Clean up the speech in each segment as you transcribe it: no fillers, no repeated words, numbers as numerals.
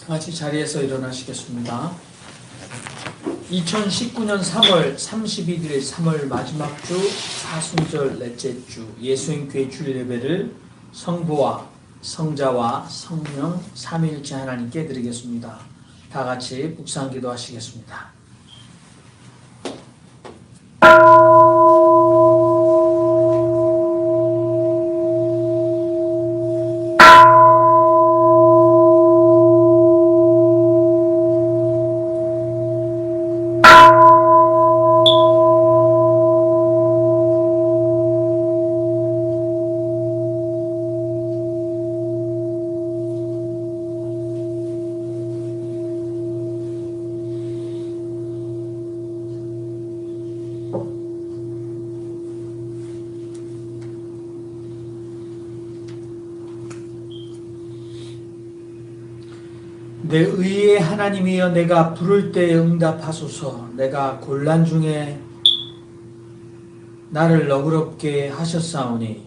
다 같이 자리에서 일어나시겠습니다. 2019년 3월 31일 3월 마지막 주 사순절 넷째 주 예수님교회 주일 예배를 성부와 성자와 성령 삼위일체 하나님께 드리겠습니다. 다 같이 묵상 기도하시겠습니다. 내 의의 하나님이여, 내가 부를 때 응답하소서. 내가 곤란 중에 나를 너그럽게 하셨사오니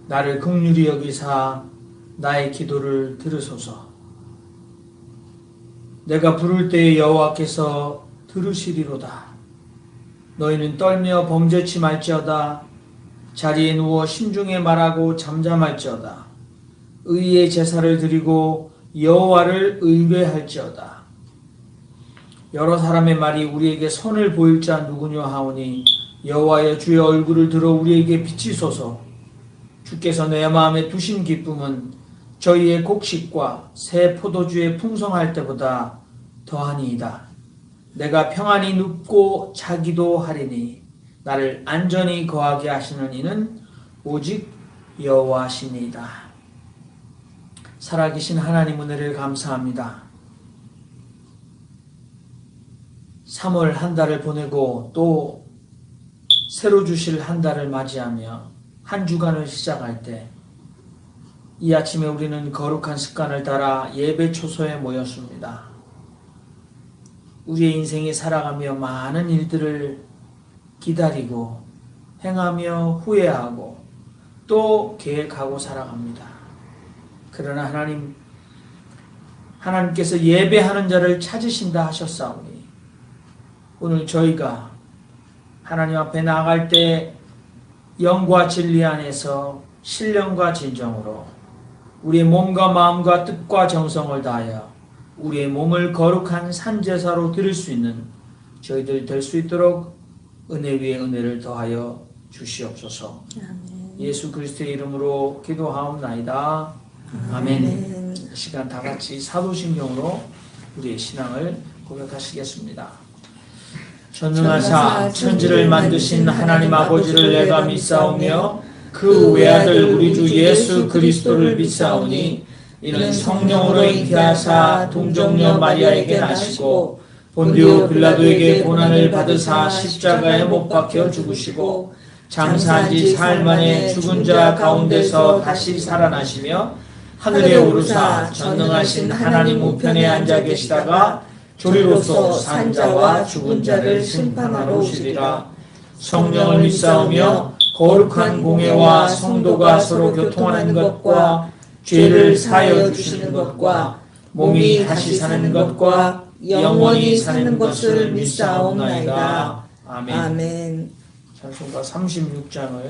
나를 긍휼히 여기사 나의 기도를 들으소서. 내가 부를 때에 여호와께서 들으시리로다. 너희는 떨며 범죄치 말지어다. 자리에 누워 심중에 말하고 잠잠할지어다. 의의 제사를 드리고 여호와를 의뢰할지어다. 여러 사람의 말이 우리에게 선을 보일 자 누구냐 하오니 여호와여, 주의 얼굴을 들어 우리에게 비치소서. 주께서 내 마음에 두신 기쁨은 저희의 곡식과 새 포도주에 풍성할 때보다 더하니이다. 내가 평안히 눕고 자기도 하리니 나를 안전히 거하게 하시는 이는 오직 여호와시니이다. 살아계신 하나님 은혜를 감사합니다. 3월 한 달을 보내고 또 새로 주실 한 달을 맞이하며 한 주간을 시작할 때 이 아침에 우리는 거룩한 습관을 따라 예배 초소에 모였습니다. 우리의 인생이 살아가며 많은 일들을 기다리고 행하며 후회하고 또 계획하고 살아갑니다. 그러나 하나님께서 예배하는 자를 찾으신다 하셨사오니 오늘 저희가 하나님 앞에 나아갈 때 영과 진리 안에서 신령과 진정으로 우리의 몸과 마음과 뜻과 정성을 다하여 우리의 몸을 거룩한 산제사로 드릴 수 있는 저희들 될 수 있도록 은혜 위에 은혜를 더하여 주시옵소서. 아멘. 예수 그리스도의 이름으로 기도하옵나이다. 아멘. 이 시간 다 같이 사도신경으로 우리의 신앙을 고백하시겠습니다. 전능하사 천지를 만드신 하나님 아버지를 내가 믿사오며 그 외아들 우리 주 예수 그리스도를 믿사오니 이는 성령으로 잉태하사 동정녀 마리아에게 나시고 본디오 빌라도에게 고난을 받으사 십자가에 못 박혀 죽으시고 장사한 지 사흘 만에 죽은 자 가운데서 다시 살아나시며 하늘에 오르사 전능하신 하나님 우편에 앉아 계시다가 조리로서 산 자와 죽은 자를 심판하러 오시리라. 성령을 믿사오며 거룩한 공회와 성도가 서로 교통하는 것과 죄를 사하여 주시는 것과 몸이 다시 사는 것과 영원히 사는 것을 믿사옵나이다. 아멘. 아멘. 찬송가 36장을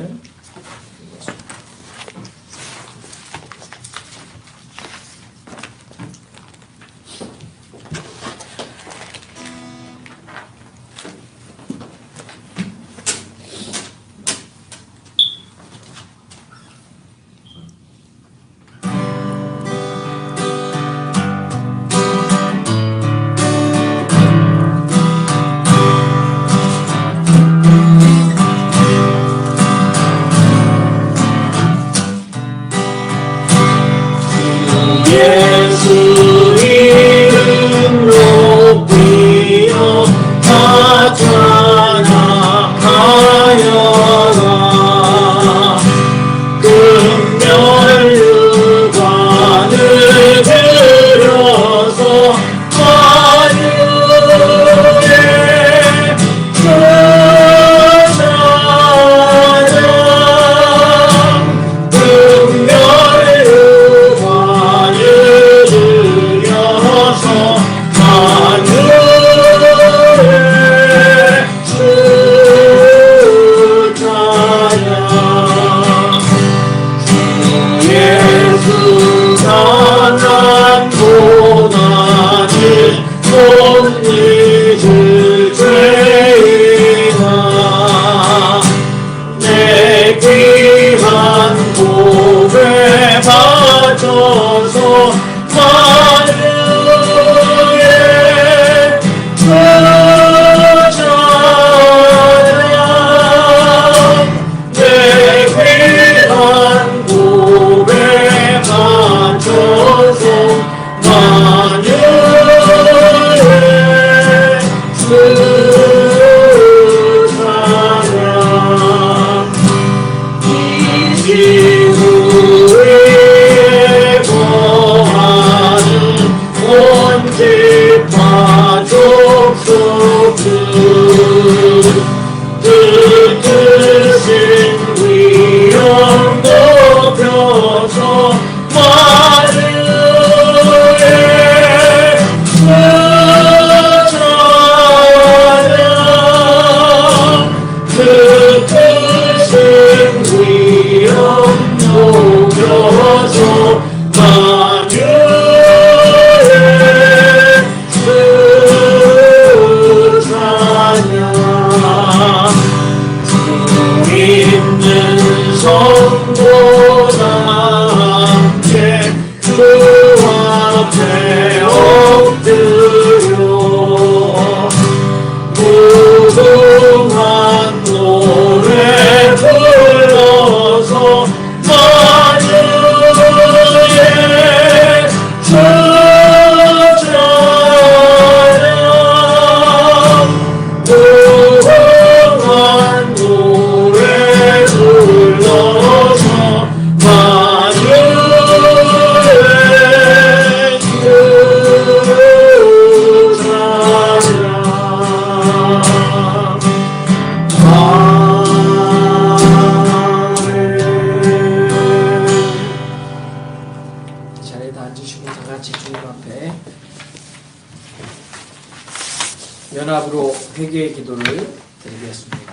지파 족속 그 뜻인 위엄 높여서 마르의 그 뜻은 위엄 높여서 만유의 스사냐 주 있는 성도나 함께 그 앞에 엎드려 무궁한 노래 불러서 만유의 주자냐 무궁한 노래 불러서 만유의 자리에 다 앉으시고 다 같이 주님 앞에 연합으로 회개의 기도를 드리겠습니다.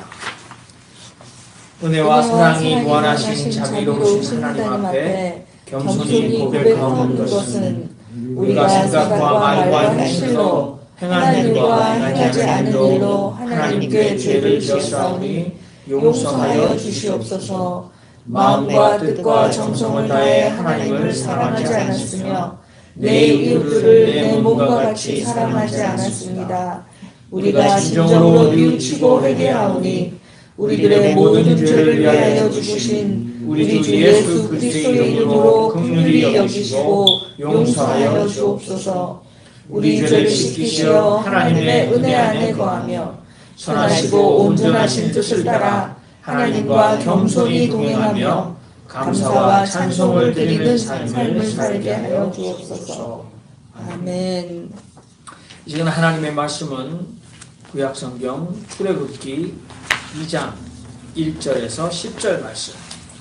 은혜와 사랑이 무한하신 자비로우신 하나님 앞에 겸손히 고백하는 것은 우리가 생각과 말과 행실로 행한 일과 행하지 않은 일로 하나님께 죄를 지었사오니 용서하여 주시옵소서. 마음과 뜻과 정성을 다해 하나님을 사랑하지 않았으며 내 이웃들을 내 몸과 같이 사랑하지 않았습니다. 우리가 진정으로 뉘우치고 회개하오니 우리들의 모든 죄를 위하여 죽으신 우리 주 예수 그리스도의 이름으로 긍휼히 여기시고 용서하여 주옵소서. 우리 죄를 씻기시어 하나님의 은혜 안에 거하며 선하시고 온전하신 뜻을 따라 하나님과 겸손히 동행하며 감사와 찬송을 드리는 삶을 살게 하여 주옵소서. 아멘. 이 시간 하나님의 말씀은 구약성경 출애굽기 2장 1절에서 10절 말씀,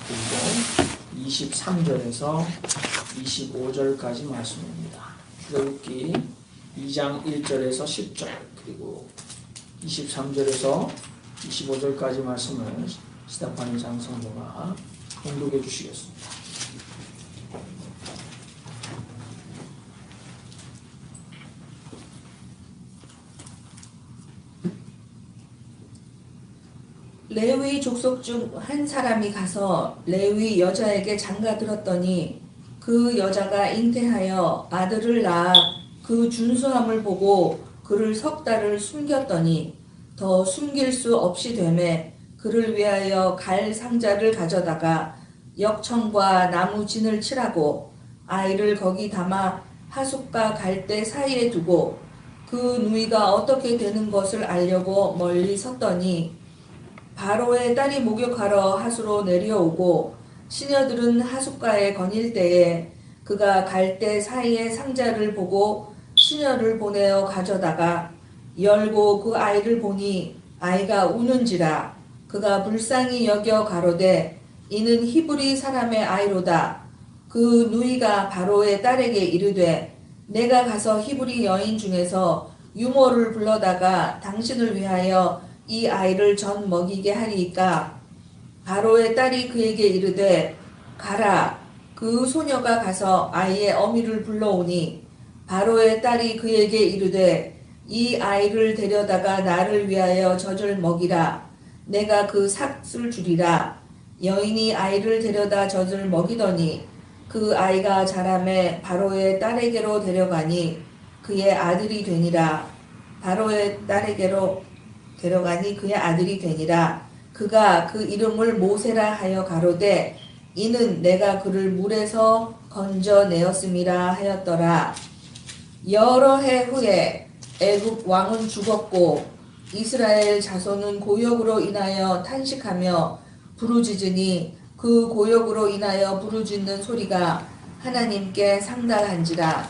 그리고 23절에서 25절까지 말씀입니다. 출애굽기 2장 1절에서 10절, 그리고 23절에서 25절까지 말씀을 스테파니 장성도가 공독해 주시겠습니다. 레위 족속 중 한 사람이 가서 레위 여자에게 장가들었더니 그 여자가 잉태하여 아들을 낳아 그 준수함을 보고 그를 석 달을 숨겼더니 더 숨길 수 없이 되매 그를 위하여 갈 상자를 가져다가 역청과 나무 진을 칠하고 아이를 거기 담아 하숫과 갈대 사이에 두고 그 누이가 어떻게 되는 것을 알려고 멀리 섰더니 바로의 딸이 목욕하러 하수로 내려오고 시녀들은 하숫가에 거닐 때에 그가 갈대 사이에 상자를 보고 시녀를 보내어 가져다가 열고 그 아이를 보니 아이가 우는지라 그가 불쌍히 여겨 가로되 이는 히브리 사람의 아이로다. 그 누이가 바로의 딸에게 이르되 내가 가서 히브리 여인 중에서 유모를 불러다가 당신을 위하여 이 아이를 전 먹이게 하리이까. 바로의 딸이 그에게 이르되 가라. 그 소녀가 가서 아이의 어미를 불러오니 바로의 딸이 그에게 이르되 이 아이를 데려다가 나를 위하여 젖을 먹이라. 내가 그 삭을 주리라. 여인이 아이를 데려다 젖을 먹이더니 그 아이가 자라매 바로의 딸에게로 데려가니 그의 아들이 되니라. 바로의 딸에게로 데려가니 그의 아들이 되니라. 그가 그 이름을 모세라 하여 가로되 이는 내가 그를 물에서 건져내었음이라 하였더라. 여러 해 후에 애굽 왕은 죽었고 이스라엘 자손은 고역으로 인하여 탄식하며 부르짖으니 그 고역으로 인하여 부르짖는 소리가 하나님께 상달한지라.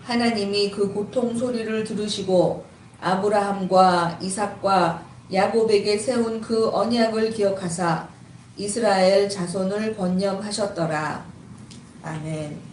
하나님이 그 고통 소리를 들으시고 아브라함과 이삭과 야곱에게 세운 그 언약을 기억하사 이스라엘 자손을 번영하셨더라. 아멘.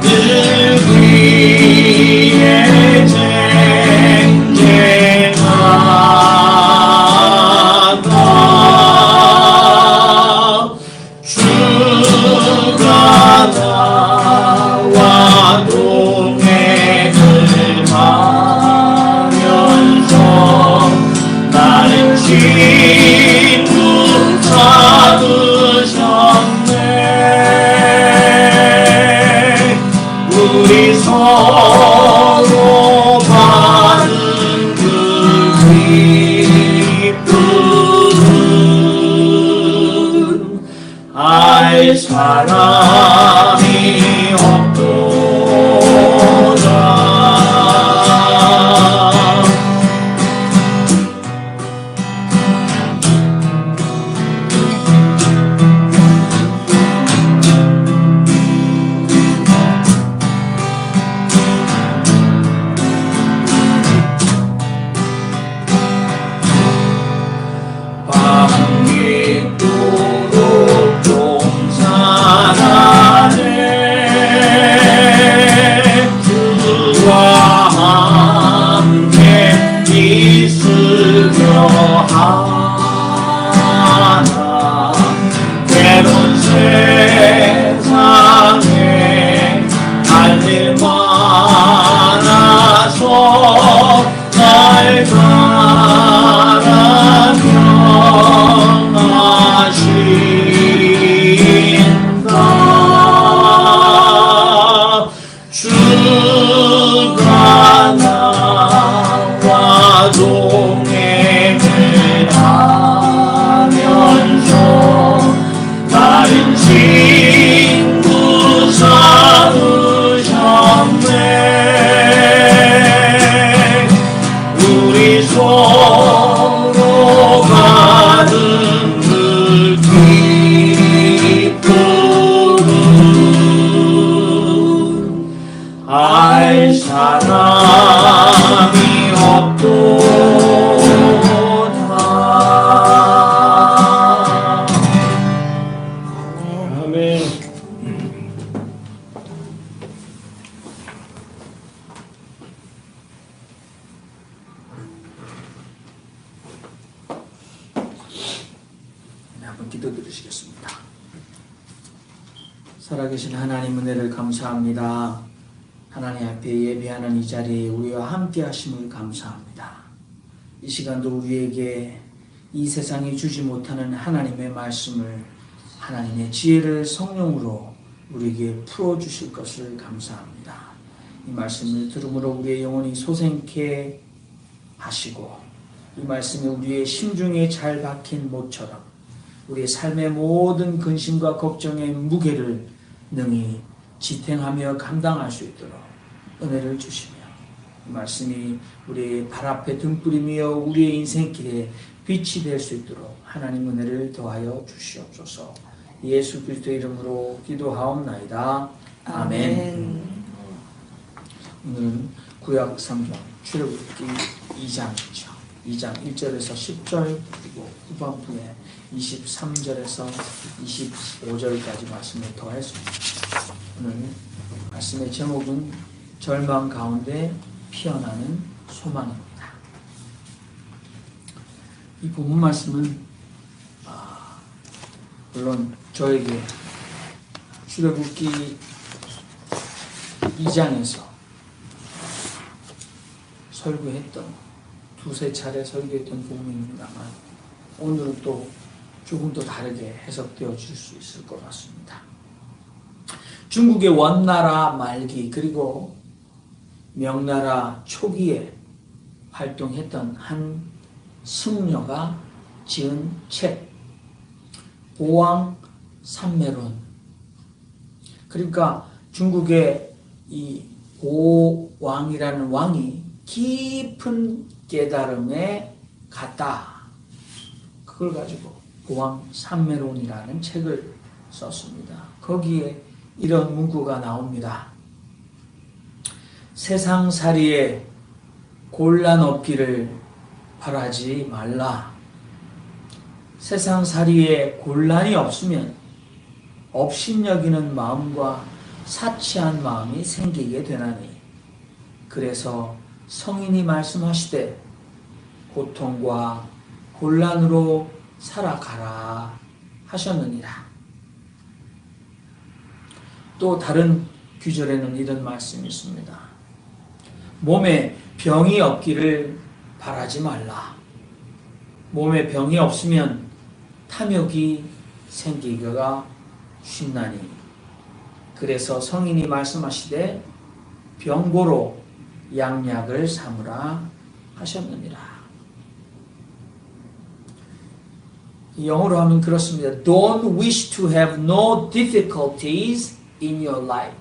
늘 위에 한번 기도드리시겠습니다. 살아계신 하나님 은혜를 감사합니다. 하나님 앞에 예배하는 이 자리에 우리와 함께 하심을 감사합니다. 이 시간도 우리에게 이 세상이 주지 못하는 하나님의 말씀을, 하나님의 지혜를 성령으로 우리에게 풀어주실 것을 감사합니다. 이 말씀을 들음으로 우리의 영혼이 소생케 하시고, 이 말씀이 우리의 심중에 잘 박힌 못처럼 우리의 삶의 모든 근심과 걱정의 무게를 능히 지탱하며 감당할 수 있도록 은혜를 주시며, 이 말씀이 우리의 발 앞에 등불이며 우리의 인생길에 빛이 될 수 있도록 하나님 은혜를 더하여 주시옵소서. 예수 그리스도의 이름으로 기도하옵나이다. 아멘. 오늘은 구약 성경 출애굽기 2장이죠. 2장 1절에서 10절, 그리고 후반부에 23절에서 25절까지 말씀을 더했습니다. 오늘 말씀의 제목은 절망 가운데 피어나는 소망입니다. 이 본문 말씀은 물론 저에게 출애굽기 2장에서 설교했던, 두세 차례 설교했던 부분입니다만 오늘은 또 조금 더 다르게 해석되어 질 수 있을 것 같습니다. 중국의 원나라 말기 그리고 명나라 초기에 활동했던 한 승려가 지은 책, 보왕 삼매론. 그러니까 중국의 이 보왕이라는 왕이 깊은 깨달음에 갔다. 그걸 가지고 보왕 삼매론이라는 책을 썼습니다. 거기에 이런 문구가 나옵니다. 세상살이에 곤란 없기를 바라지 말라. 세상살이에 곤란이 없으면 업신여기는 마음과 사치한 마음이 생기게 되나니, 그래서 성인이 말씀하시되 고통과 곤란으로 살아가라 하셨느니라. 또 다른 규절에는 이런 말씀이 있습니다. 몸에 병이 없기를 바라지 말라. 몸에 병이 없으면 탐욕이 생기기가 쉽나니, 그래서 성인이 말씀하시되 병고로 양약을 삼으라 하셨느니라. 영어로 하면 그렇습니다. Don't wish to have no difficulties in your life.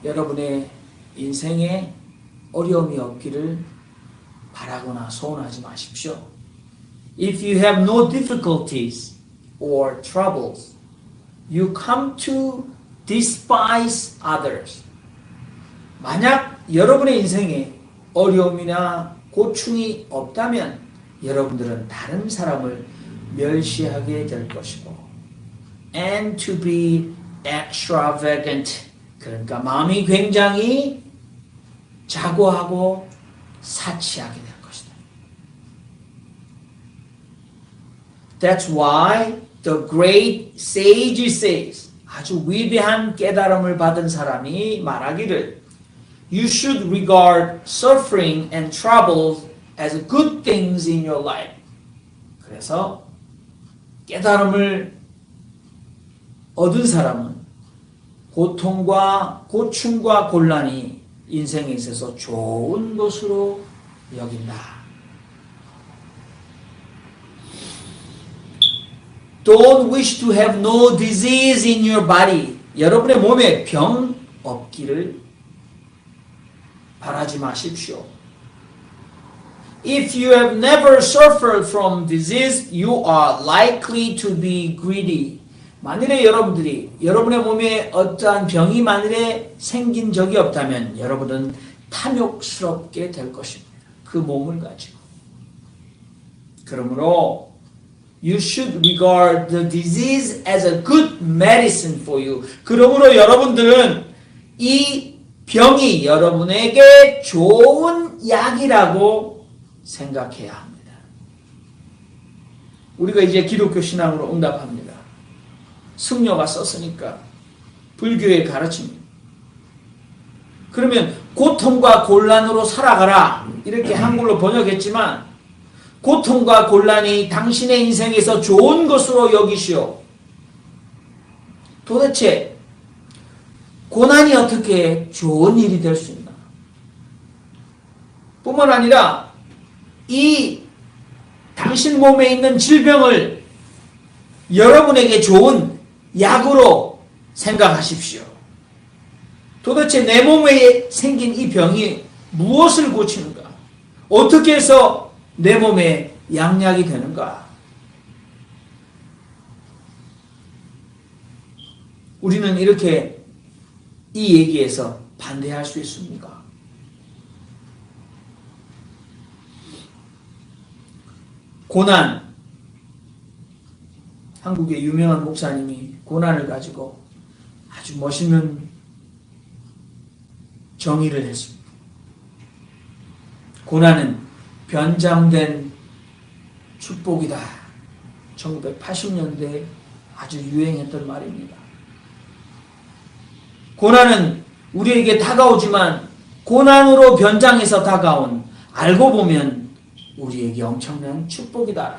여러분의 인생에 어려움이 없기를 바라거나 소원하지 마십시오. If you have no difficulties or troubles, you come to despise others. 만약 여러분의 인생에 어려움이나 고충이 없다면 여러분들은 다른 사람을 멸시하게 될 것이고, and to be extravagant, 그러니까 마음이 굉장히 자고하고 사치하게 될 것이다. That's why the great sage says, 아주 위대한 깨달음을 받은 사람이 말하기를, You should regard suffering and troubles as good things in your life. 그래서 깨달음을 얻은 사람은 고통과 고충과 곤란이 인생에 있어서 좋은 것으로 여긴다. Don't wish to have no disease in your body. 여러분의 몸에 병 없기를 바라지 마십시오. If you have never suffered from disease, you are likely to be greedy. 만일에 여러분들이 여러분의 몸에 어떠한 병이 만일에 생긴 적이 없다면 여러분은 탐욕스럽게 될 것입니다. 그 몸을 가지고. 그러므로 You should regard the disease as a good medicine for you. 그러므로 여러분들은 이 병이 여러분에게 좋은 약이라고 생각해야 합니다. 우리가 이제 기독교 신앙으로 응답합니다. 승려가 썼으니까 불교의 가르침입니다. 그러면 고통과 곤란으로 살아가라 이렇게 한글로 번역했지만 고통과 곤란이 당신의 인생에서 좋은 것으로 여기시오. 도대체 고난이 어떻게 좋은 일이 될 수 있나? 뿐만 아니라 이 당신 몸에 있는 질병을 여러분에게 좋은 약으로 생각하십시오. 도대체 내 몸에 생긴 이 병이 무엇을 고치는가? 어떻게 해서 내 몸에 양약이 되는가? 우리는 이렇게 이 얘기에서 반대할 수 있습니까? 고난, 한국의 유명한 목사님이 고난을 가지고 아주 멋있는 정의를 했습니다. 고난은 변장된 축복이다. 1980년대에 아주 유행했던 말입니다. 고난은 우리에게 다가오지만 고난으로 변장해서 다가온 알고 보면 우리에게 엄청난 축복이다.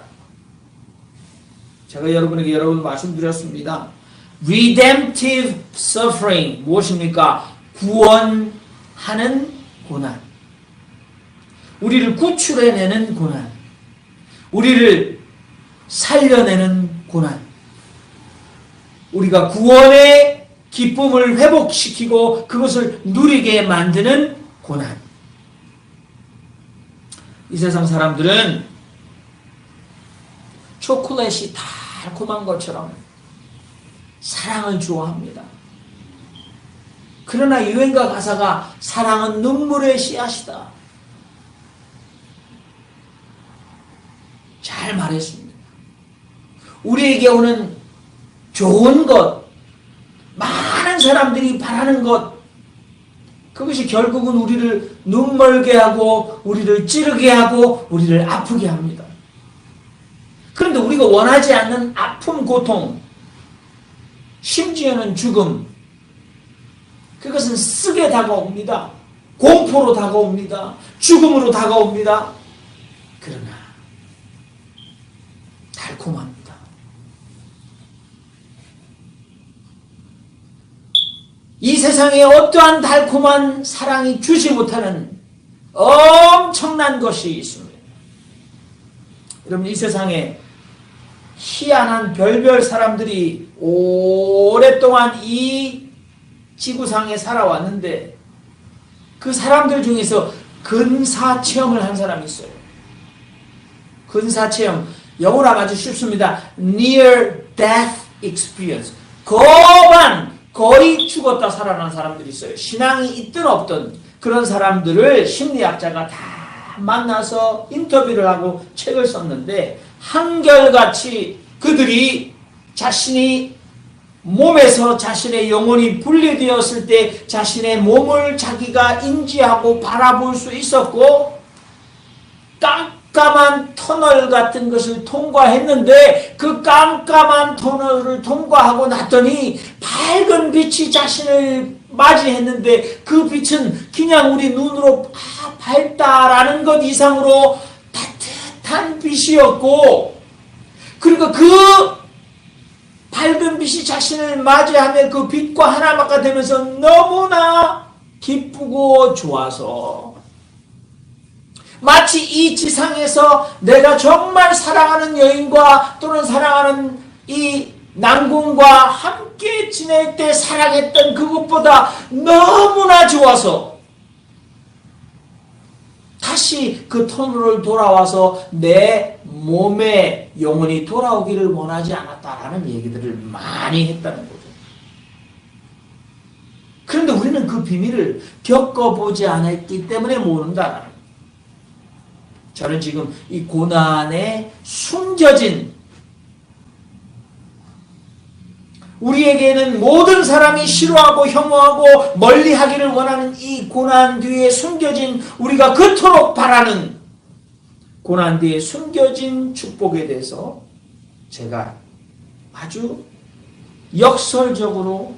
제가 여러분에게 여러 번 말씀드렸습니다. Redemptive suffering 무엇입니까? 구원하는 고난. 우리를 구출해내는 고난. 우리를 살려내는 고난. 우리가 구원의 기쁨을 회복시키고 그것을 누리게 만드는 고난. 이 세상 사람들은 초콜릿이 달콤한 것처럼 사랑을 좋아합니다. 그러나 유행가 가사가 사랑은 눈물의 씨앗이다. 잘 말했습니다. 우리에게 오는 좋은 것, 많은 사람들이 바라는 것, 그것이 결국은 우리를 눈멀게 하고 우리를 찌르게 하고 우리를 아프게 합니다. 그런데 우리가 원하지 않는 아픔, 고통, 심지어는 죽음, 그것은 쓰게 다가옵니다. 공포로 다가옵니다. 죽음으로 다가옵니다. 그러나 달콤합니다. 이 세상에 어떠한 달콤한 사랑이 주지 못하는 엄청난 것이 있습니다. 여러분, 이 세상에 희한한 별별 사람들이 오랫동안 이 지구상에 살아왔는데 그 사람들 중에서 근사체험을 한 사람이 있어요. 근사체험, 영어로 아주 쉽습니다. Near Death Experience. 거의 죽었다 살아난 사람들이 있어요. 신앙이 있든 없든 그런 사람들을 심리학자가 다 만나서 인터뷰를 하고 책을 썼는데 한결같이 그들이 자신이 몸에서 자신의 영혼이 분리되었을 때 자신의 몸을 자기가 인지하고 바라볼 수 있었고 깜깜한 터널 같은 것을 통과했는데 그 깜깜한 터널을 통과하고 났더니 밝은 빛이 자신을 맞이했는데 그 빛은 그냥 우리 눈으로 밝다라는 것 이상으로 따뜻한 빛이었고, 그리고 그 밝은 빛이 자신을 맞이하며 그 빛과 하나가 되면서 너무나 기쁘고 좋아서 마치 이 지상에서 내가 정말 사랑하는 여인과 또는 사랑하는 이 남궁과 함께 지낼 때 사랑했던 그것보다 너무나 좋아서 다시 그 터널을 돌아와서 내 몸에 영혼이 돌아오기를 원하지 않았다라는 얘기들을 많이 했다는 거죠. 그런데 우리는 그 비밀을 겪어보지 않았기 때문에 모른다. 저는 지금 이 고난에 숨겨진, 우리에게는 모든 사람이 싫어하고 혐오하고 멀리하기를 원하는 이 고난 뒤에 숨겨진, 우리가 그토록 바라는 고난 뒤에 숨겨진 축복에 대해서 제가 아주 역설적으로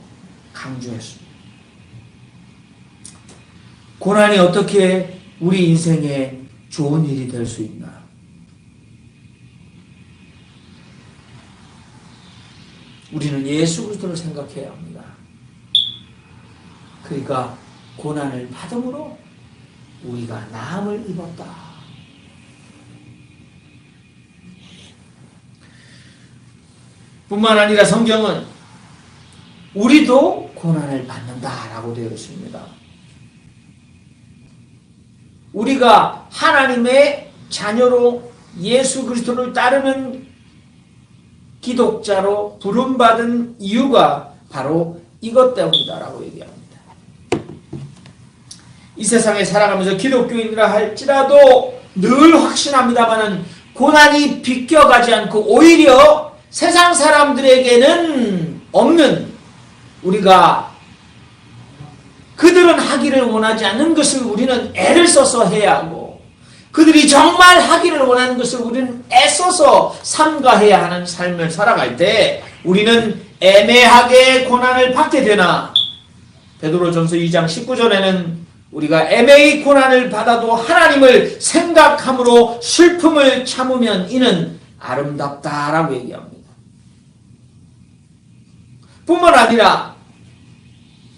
강조했습니다. 고난이 어떻게 우리 인생에 좋은 일이 될 수 있나? 우리는 예수 그리스도를 생각해야 합니다. 그러니까 고난을 받음으로 우리가 나음을 입었다. 뿐만 아니라 성경은 우리도 고난을 받는다라고 되어 있습니다. 우리가 하나님의 자녀로 예수 그리스도를 따르는 기독자로 부름받은 이유가 바로 이것 때문이다라고 얘기합니다. 이 세상에 살아가면서 기독교인이라 할지라도 늘 확신합니다마는 고난이 비껴가지 않고 오히려 세상 사람들에게는 없는, 우리가 그들은 하기를 원하지 않는 것을 우리는 애를 써서 해야 하고, 그들이 정말 하기를 원하는 것을 우리는 애써서 삼가해야 하는 삶을 살아갈 때 우리는 애매하게 고난을 받게 되나, 베드로전서 2장 19절에는 우리가 애매히 고난을 받아도 하나님을 생각함으로 슬픔을 참으면 이는 아름답다라고 얘기합니다. 뿐만 아니라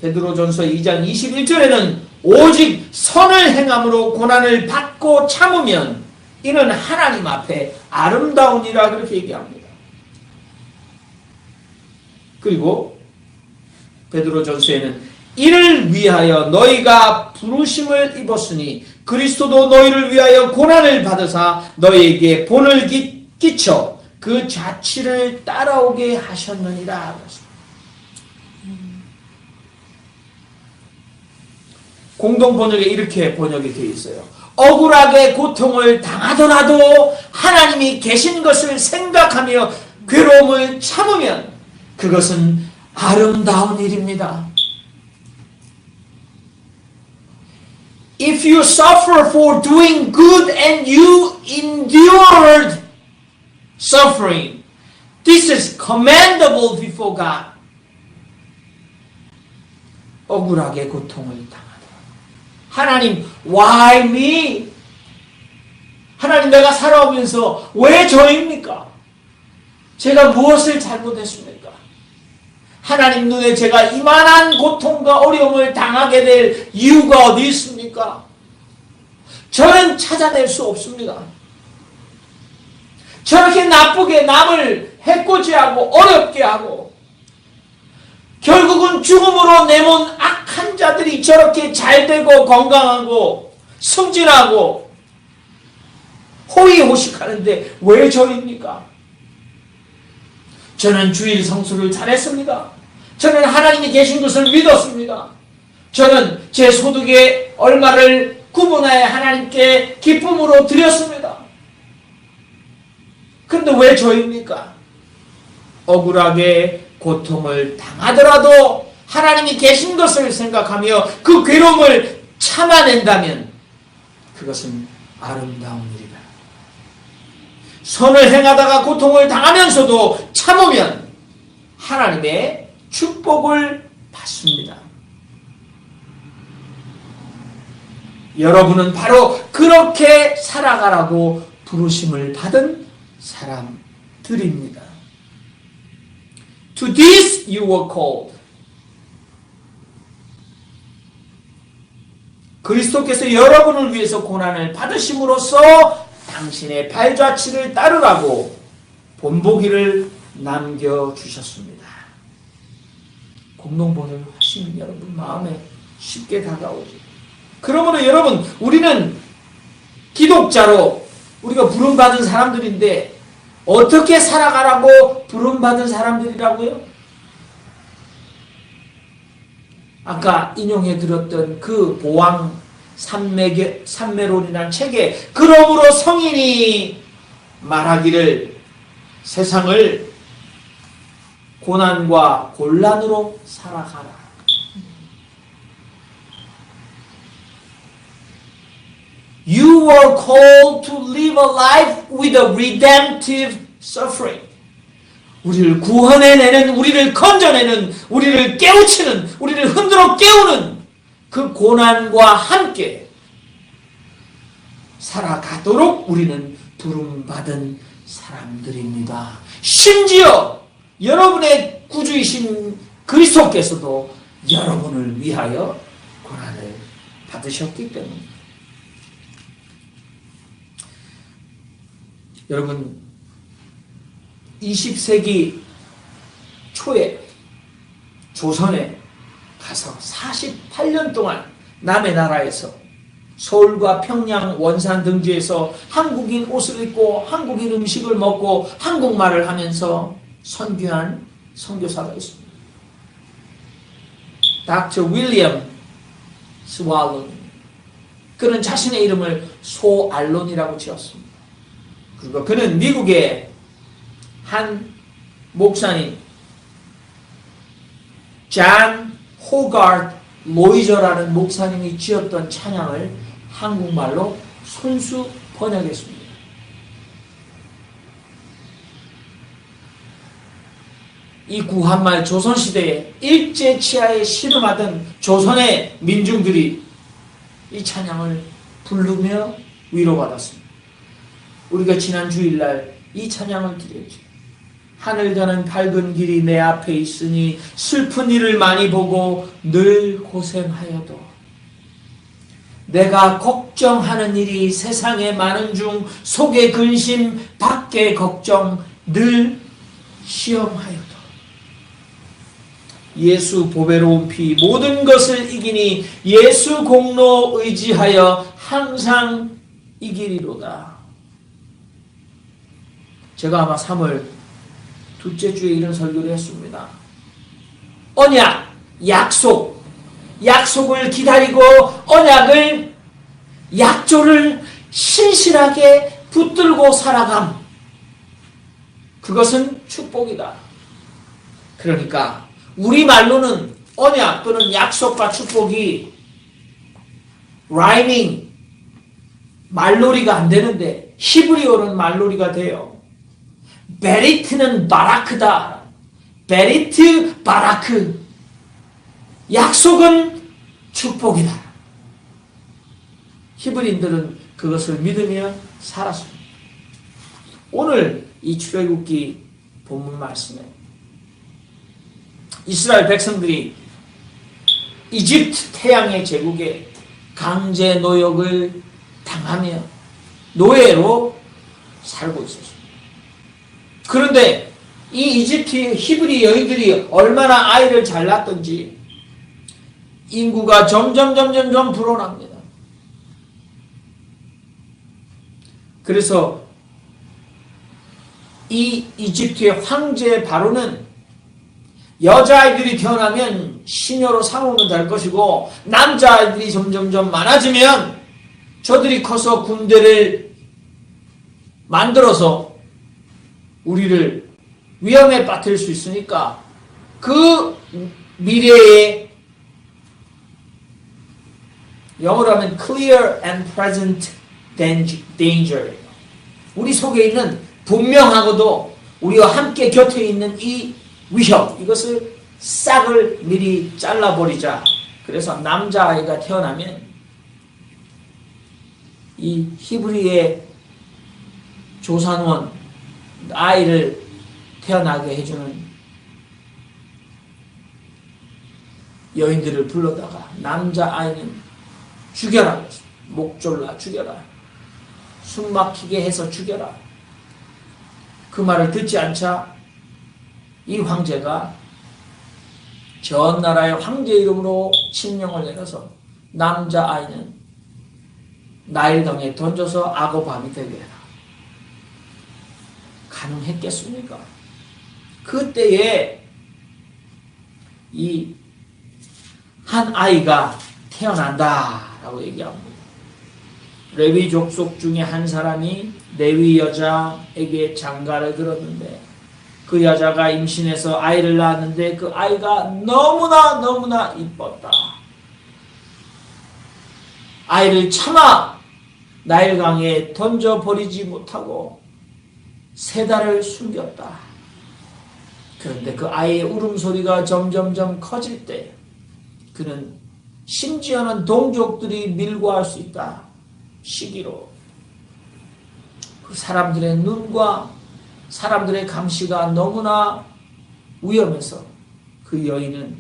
베드로전서 2장 21절에는 오직 선을 행함으로 고난을 받고 참으면 이는 하나님 앞에 아름다우니라 그렇게 얘기합니다. 그리고 베드로전서에는 이를 위하여 너희가 부르심을 입었으니 그리스도도 너희를 위하여 고난을 받으사 너희에게 본을 끼쳐 그 자취를 따라오게 하셨느니라. 공동 번역에 이렇게 번역이 되어 있어요. 억울하게 고통을 당하더라도 하나님이 계신 것을 생각하며 괴로움을 참으면 그것은 아름다운 일입니다. If you suffer for doing good and you endured suffering, this is commendable before God. 억울하게 고통을 당하더라. 하나님, why me? 하나님, 내가 살아오면서 왜 저입니까? 제가 무엇을 잘못했습니까? 하나님 눈에 제가 이만한 고통과 어려움을 당하게 될 이유가 어디 있습니까? 저는 찾아낼 수 없습니다. 저렇게 나쁘게 남을 해코지하고 어렵게 하고 결국은 죽음으로 내몬 악한 자들이 저렇게 잘되고 건강하고 승진하고 호의호식하는데 왜 저입니까? 저는 주일 성수를 잘했습니다. 저는 하나님이 계신 것을 믿었습니다. 저는 제 소득의 얼마를 구분하여 하나님께 기쁨으로 드렸습니다. 그런데 왜 저입니까? 억울하게 고통을 당하더라도 하나님이 계신 것을 생각하며 그 괴로움을 참아낸다면 그것은 아름다운 일이다. 선을 행하다가 고통을 당하면서도 참으면 하나님의 축복을 받습니다. 여러분은 바로 그렇게 살아가라고 부르심을 받은 사람들입니다. To this you were called. 그리스도께서 여러분을 위해서 고난을 받으심으로써 당신의 발자취를 따르라고 본보기를 남겨주셨습니다. 공동번역이 훨씬 여러분 마음에 쉽게 다가오죠. 그러므로 여러분, 우리는 기독자로 우리가 부름받은 사람들인데 어떻게 살아가라고 부름받은 사람들이라고요? 아까 인용해 드렸던 그 보왕 산매론이라는 책에 그러므로 성인이 말하기를 세상을 고난과 곤란으로 살아가라. You were called to live a life with a redemptive suffering. 우리를 구원해내는, 우리를 건져내는, 우리를 깨우치는, 우리를 흔들어 깨우는 그 고난과 함께 살아가도록 우리는 부름받은 사람들입니다. 심지어 여러분의 구주이신 그리스도께서도 여러분을 위하여 고난을 받으셨기 때문입니다. 여러분, 20세기 초에 조선에 가서 48년 동안 남의 나라에서 서울과 평양, 원산 등지에서 한국인 옷을 입고 한국인 음식을 먹고 한국말을 하면서 선교한 선교사가 있습니다. 닥터 윌리엄 스왈론. 그는 자신의 이름을 소알론이라고 지었습니다. 그리고 그는 미국의 한 목사님 잔 호가트 로이저라는 목사님이 지었던 찬양을 한국말로 손수 번역했습니다. 이 구한말 조선시대에 일제치하에 씨름하던 조선의 민중들이 이 찬양을 부르며 위로받았습니다. 우리가 지난 주일날 이 찬양을 드렸죠. 하늘 가는 밝은 길이 내 앞에 있으니 슬픈 일을 많이 보고 늘 고생하여도 내가 걱정하는 일이 세상에 많은 중 속에 근심 밖에 걱정 늘 시험하여도 예수 보배로운 피 모든 것을 이기니 예수 공로 의지하여 항상 이기리로다. 제가 아마 3월 둘째 주에 이런 설교를 했습니다. 언약, 약속을 기다리고 언약을, 약조를 신실하게 붙들고 살아감. 그것은 축복이다. 그러니까 우리말로는 언약 또는 약속과 축복이 라이밍, 말놀이가 안 되는데 히브리어는 말놀이가 돼요. 베리트는 바라크다. 베리트 바라크. 약속은 축복이다. 히브리인들은 그것을 믿으며 살았습니다. 오늘 이 출애굽기 본문 말씀에 이스라엘 백성들이 이집트 태양의 제국에 강제 노역을 당하며 노예로 살고 있었습니다. 그런데 이 이집트 히브리 여인들이 얼마나 아이를 잘 낳았던지 인구가 점점 불어납니다. 그래서 이 이집트의 황제 바로는 여자아이들이 태어나면 시녀로 상으로 될 것이고 남자아이들이 점점 많아지면 저들이 커서 군대를 만들어서 우리를 위험에 빠뜨릴 수 있으니까 그 미래에 영어로 하면 clear and present danger, 우리 속에 있는 분명하고도 우리와 함께 곁에 있는 이 위협, 이것을 싹을 미리 잘라버리자. 그래서 남자아이가 태어나면 이 히브리의 조산원 아이를 태어나게 해주는 여인들을 불러다가 남자아이는 죽여라. 목 졸라 죽여라. 숨 막히게 해서 죽여라. 그 말을 듣지 않자 이 황제가 전 나라의 황제 이름으로 칙령을 내려서 남자아이는 나일강에 던져서 악어밤이 되게 해라. 가능했겠습니까? 그때에 이 한 아이가 태어난다라고 얘기합니다. 레위 족속 중에 한 사람이 레위 여자에게 장가를 들었는데 그 여자가 임신해서 아이를 낳았는데 그 아이가 너무나 이뻤다. 아이를 차마 나일강에 던져버리지 못하고 3달을 숨겼다. 그런데 그 아이의 울음소리가 점점점 커질 때 그는 심지어는 동족들이 밀고할 수 있다. 시기로. 그 사람들의 눈과 사람들의 감시가 너무나 위험해서 그 여인은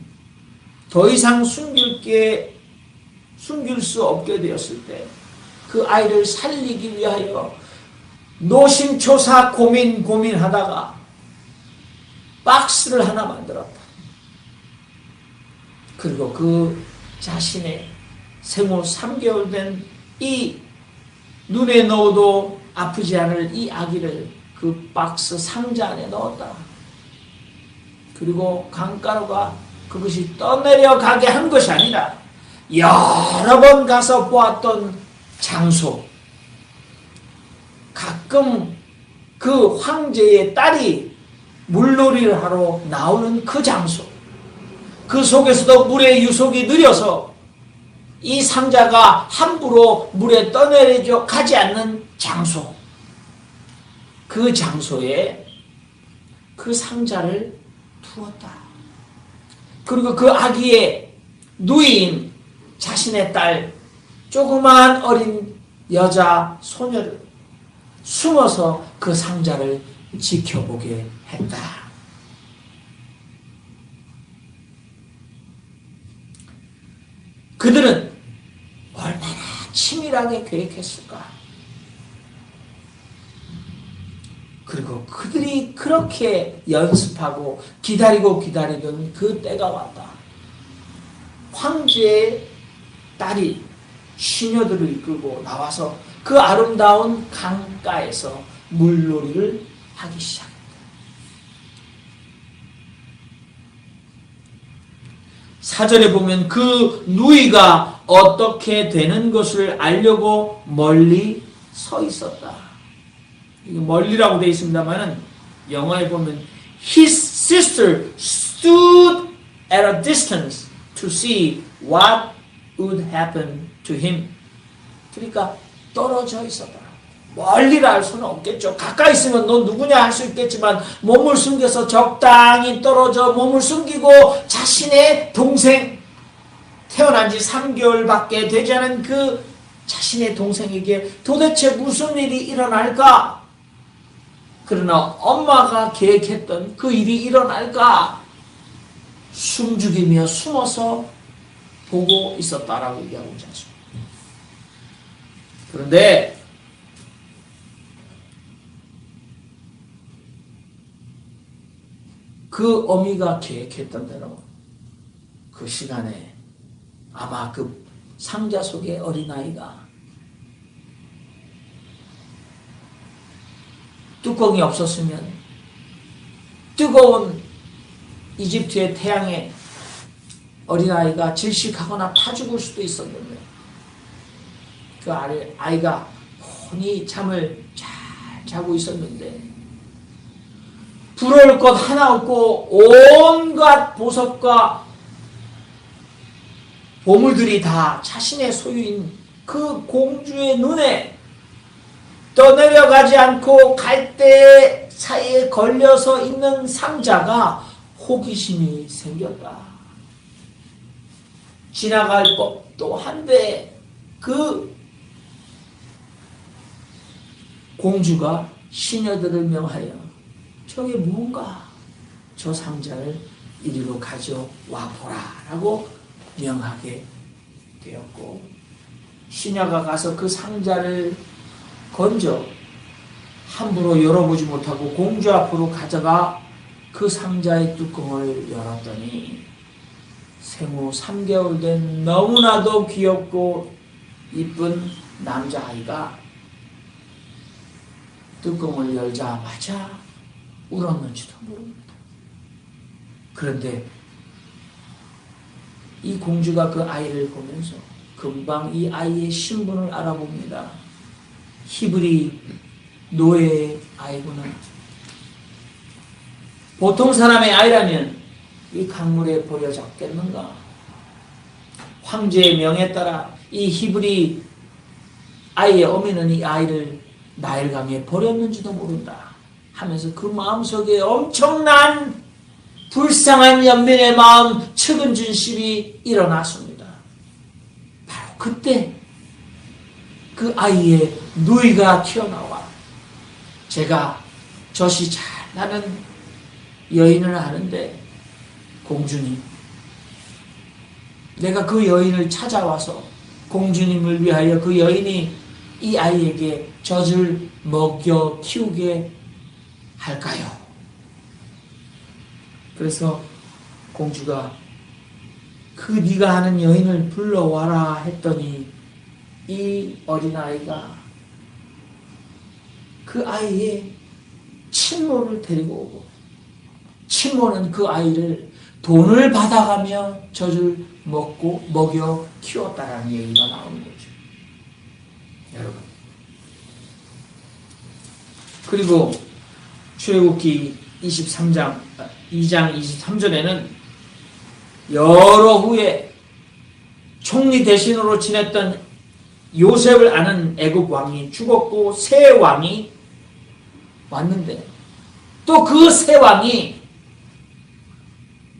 더 이상 숨길 수 없게 되었을 때 그 아이를 살리기 위하여 노심초사 고민하다가 박스를 하나 만들었다. 그리고 그 자신의 생후 3개월 된 이 눈에 넣어도 아프지 않을 이 아기를 그 박스 상자 안에 넣었다. 그리고 강가루가 그것이 떠내려가게 한 것이 아니라 여러 번 가서 보았던 장소, 가끔 그 황제의 딸이 물놀이를 하러 나오는 그 장소, 그 속에서도 물의 유속이 느려서 이 상자가 함부로 물에 떠내려 가지 않는 장소, 그 장소에 그 상자를 두었다. 그리고 그 아기의 누이인 자신의 딸, 조그마한 어린 여자 소녀를 숨어서 그 상자를 지켜보게 했다. 그들은 얼마나 치밀하게 계획했을까? 그리고 그들이 그렇게 연습하고 기다리던 그 때가 왔다. 황제의 딸이 시녀들을 이끌고 나와서 그 아름다운 강가에서 물놀이를 하기 시작했다. 사절에 보면 그 누이가 어떻게 되는 것을 알려고 멀리 서 있었다. 이거 멀리라고 되어 있습니다만은 영어에 보면 His sister stood at a distance to see what would happen to him. 그러니까 떨어져 있었다. 멀리라 할 수는 없겠죠. 가까이 있으면 너 누구냐 할 수 있겠지만 몸을 숨겨서 적당히 떨어져 몸을 숨기고 자신의 동생, 태어난 지 3개월밖에 되지 않은 그 자신의 동생에게 도대체 무슨 일이 일어날까? 그러나 엄마가 계획했던 그 일이 일어날까? 숨죽이며 숨어서 보고 있었다라고 얘기하고 있지 않습니까? 그런데 그 어미가 계획했던 대로 그 시간에 아마 그 상자 속의 어린아이가 뚜껑이 없었으면 뜨거운 이집트의 태양에 어린아이가 질식하거나 타 죽을 수도 있었는데 그 아이가 혼이 잠을 잘 자고 있었는데 부러울 것 하나 없고 온갖 보석과 보물들이 다 자신의 소유인 그 공주의 눈에 떠내려가지 않고 갈대 사이에 걸려서 있는 상자가 호기심이 생겼다. 지나갈 법도 한데 그 공주가 시녀들을 명하여 저게 뭔가 저 상자를 이리로 가져와 보라 라고 명하게 되었고 시녀가 가서 그 상자를 건져 함부로 열어보지 못하고 공주 앞으로 가져가 그 상자의 뚜껑을 열었더니 생후 3개월 된 너무나도 귀엽고 이쁜 남자아이가 뚜껑을 열자마자 울었는지도 모릅니다. 그런데 이 공주가 그 아이를 보면서 금방 이 아이의 신분을 알아봅니다. 히브리 노예의 아이구나. 보통 사람의 아이라면 이 강물에 버려졌겠는가? 황제의 명에 따라 이 히브리 아이의 어미는 이 아이를 나일강에 버렸는지도 모른다 하면서 그 마음속에 엄청난 불쌍한 연민의 마음, 측은진심이 일어났습니다. 바로 그때 그 아이의 누이가 튀어나와 제가 젖이 잘 나는 여인을 아는데 공주님, 내가 그 여인을 찾아와서 공주님을 위하여 그 여인이 이 아이에게 젖을 먹여 키우게 할까요? 그래서 공주가 그 네가 아는 여인을 불러와라 했더니 이 어린아이가 그 아이의 친모를 데리고 오고 친모는 그 아이를 돈을 받아가며 젖을 먹여 키웠다라는 얘기가 나오는 거죠. 여러분. 그리고 출애굽기 2장 23절에는 여러 후에 총리 대신으로 지냈던 요셉을 아는 애굽 왕이 죽었고 새 왕이 왔는데 또 그 새 왕이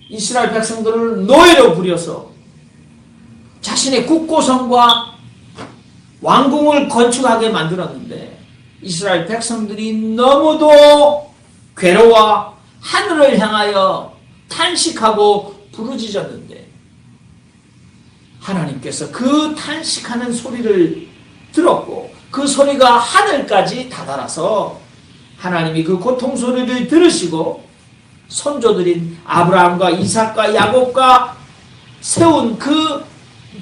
이스라엘 백성들을 노예로 부려서 자신의 국고성과 왕궁을 건축하게 만들었는데 이스라엘 백성들이 너무도 괴로워 하늘을 향하여 탄식하고 부르짖었는데 하나님께서 그 탄식하는 소리를 들었고 그 소리가 하늘까지 다다라서 하나님이 그 고통 소리를 들으시고 선조들인 아브라함과 이삭과 야곱과 세운 그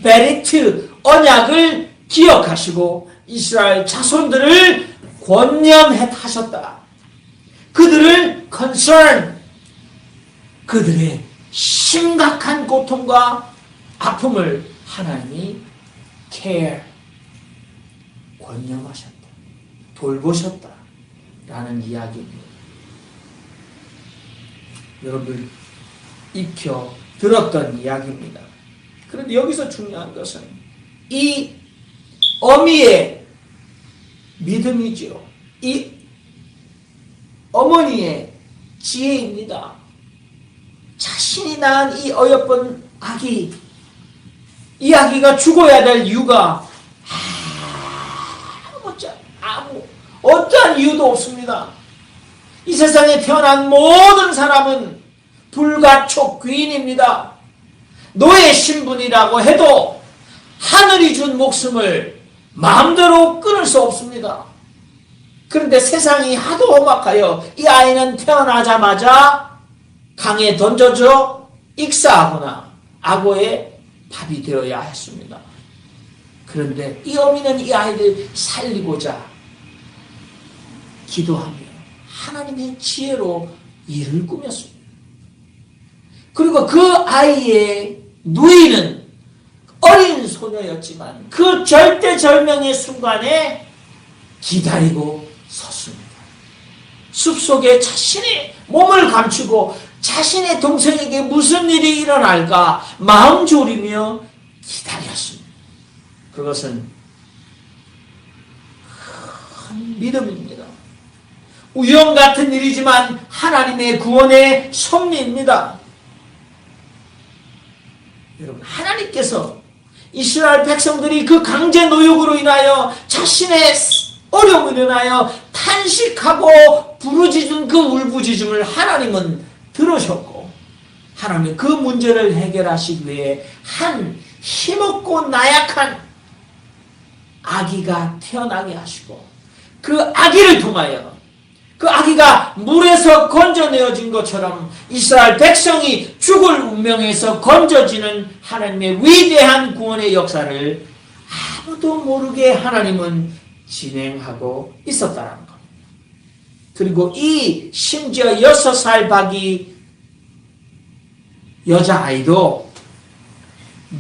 베리트 언약을 기억하시고 이스라엘 자손들을 권념하셨다. 그들을 concern, 그들의 심각한 고통과 아픔을 하나님이 care, 권념하셨다. 돌보셨다. 라는 이야기입니다. 여러분들 익혀 들었던 이야기입니다. 그런데 여기서 중요한 것은 이 어미의 믿음이지요. 이 어머니의 지혜입니다. 자신이 낳은 이 어여쁜 아기, 이 아기가 죽어야 될 이유가 어떠한 이유도 없습니다. 이 세상에 태어난 모든 사람은 불가촉 귀인입니다. 노예 신분이라고 해도 하늘이 준 목숨을 마음대로 끊을 수 없습니다. 그런데 세상이 하도 험악하여 이 아이는 태어나자마자 강에 던져져 익사하거나 악어의 밥이 되어야 했습니다. 그런데 이 어미는 이 아이를 살리고자 기도하며 하나님의 지혜로 일을 꾸몄습니다. 그리고 그 아이의 누이는 어린 소녀였지만 그 절대절명의 순간에 기다리고 섰습니다. 숲속에 자신의 몸을 감추고 자신의 동생에게 무슨 일이 일어날까 마음 졸이며 기다렸습니다. 그것은 큰 믿음입니다. 우연 같은 일이지만 하나님의 구원의 섭리입니다. 여러분, 하나님께서 이스라엘 백성들이 그 강제 노역으로 인하여 자신의 어려움으로 인하여 탄식하고 부르짖은 그 울부짖음을 하나님은 들으셨고 하나님은 그 문제를 해결하시기 위해 한 힘없고 나약한 아기가 태어나게 하시고 그 아기를 통하여 그 아기가 물에서 건져내어진 것처럼 이스라엘 백성이 죽을 운명에서 건져지는 하나님의 위대한 구원의 역사를 아무도 모르게 하나님은 진행하고 있었다는 것. 그리고 이 심지어 6살 박이 여자아이도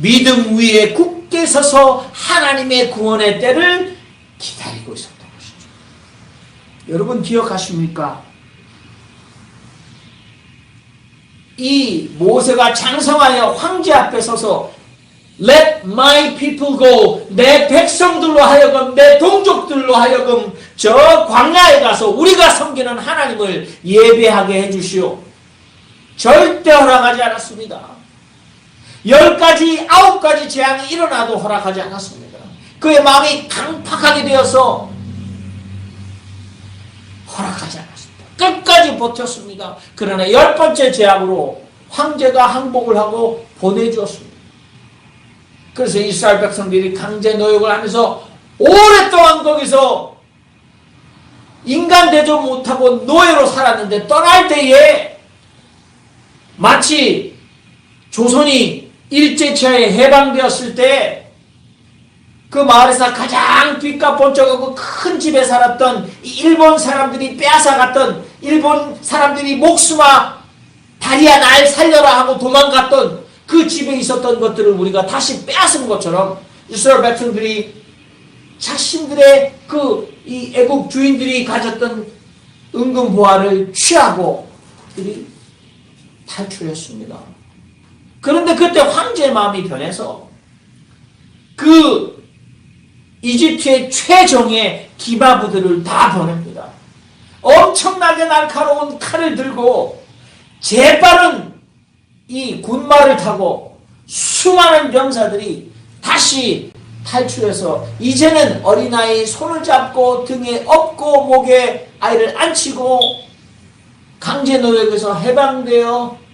믿음 위에 굳게 서서 하나님의 구원의 때를 기다리고 있었다. 여러분 기억하십니까? 이 모세가 장성하여 황제 앞에 서서 Let my people go, 내 백성들로 하여금, 내 동족들로 하여금 저 광야에 가서 우리가 섬기는 하나님을 예배하게 해주시오. 절대 허락하지 않았습니다. 10가지, 9가지 재앙이 일어나도 허락하지 않았습니다. 그의 마음이 강팍하게 되어서 허락하지 않았습니다. 끝까지 버텼습니다. 그러나 10번째 재앙으로 황제가 항복을 하고 보내주었습니다. 그래서 이스라엘 백성들이 강제 노역을 하면서 오랫동안 거기서 인간 대접 못하고 노예로 살았는데 떠날 때에 마치 조선이 일제치하에 해방되었을 때 그 마을에서 가장 빚값 번쩍하고 큰 집에 살았던 일본 사람들이 빼앗아갔던, 일본 사람들이 목숨아 다리야 날 살려라 하고 도망갔던 그 집에 있었던 것들을 우리가 다시 빼앗은 것처럼 이스라엘 백성들이 자신들의 이 애국 주인들이 가졌던 은근 보화를 취하고 그들이 탈출했습니다. 그런데 그때 황제의 마음이 변해서 그 이집트의 최정의 기바부들을 다 보냅니다. 엄청나게 날카로운 칼을 들고 재빠른 이 군마를 타고 수많은 병사들이 다시 탈출해서 이제는 어린아이 손을 잡고 등에 업고 목에 아이를 앉히고 강제노역에서 해방되어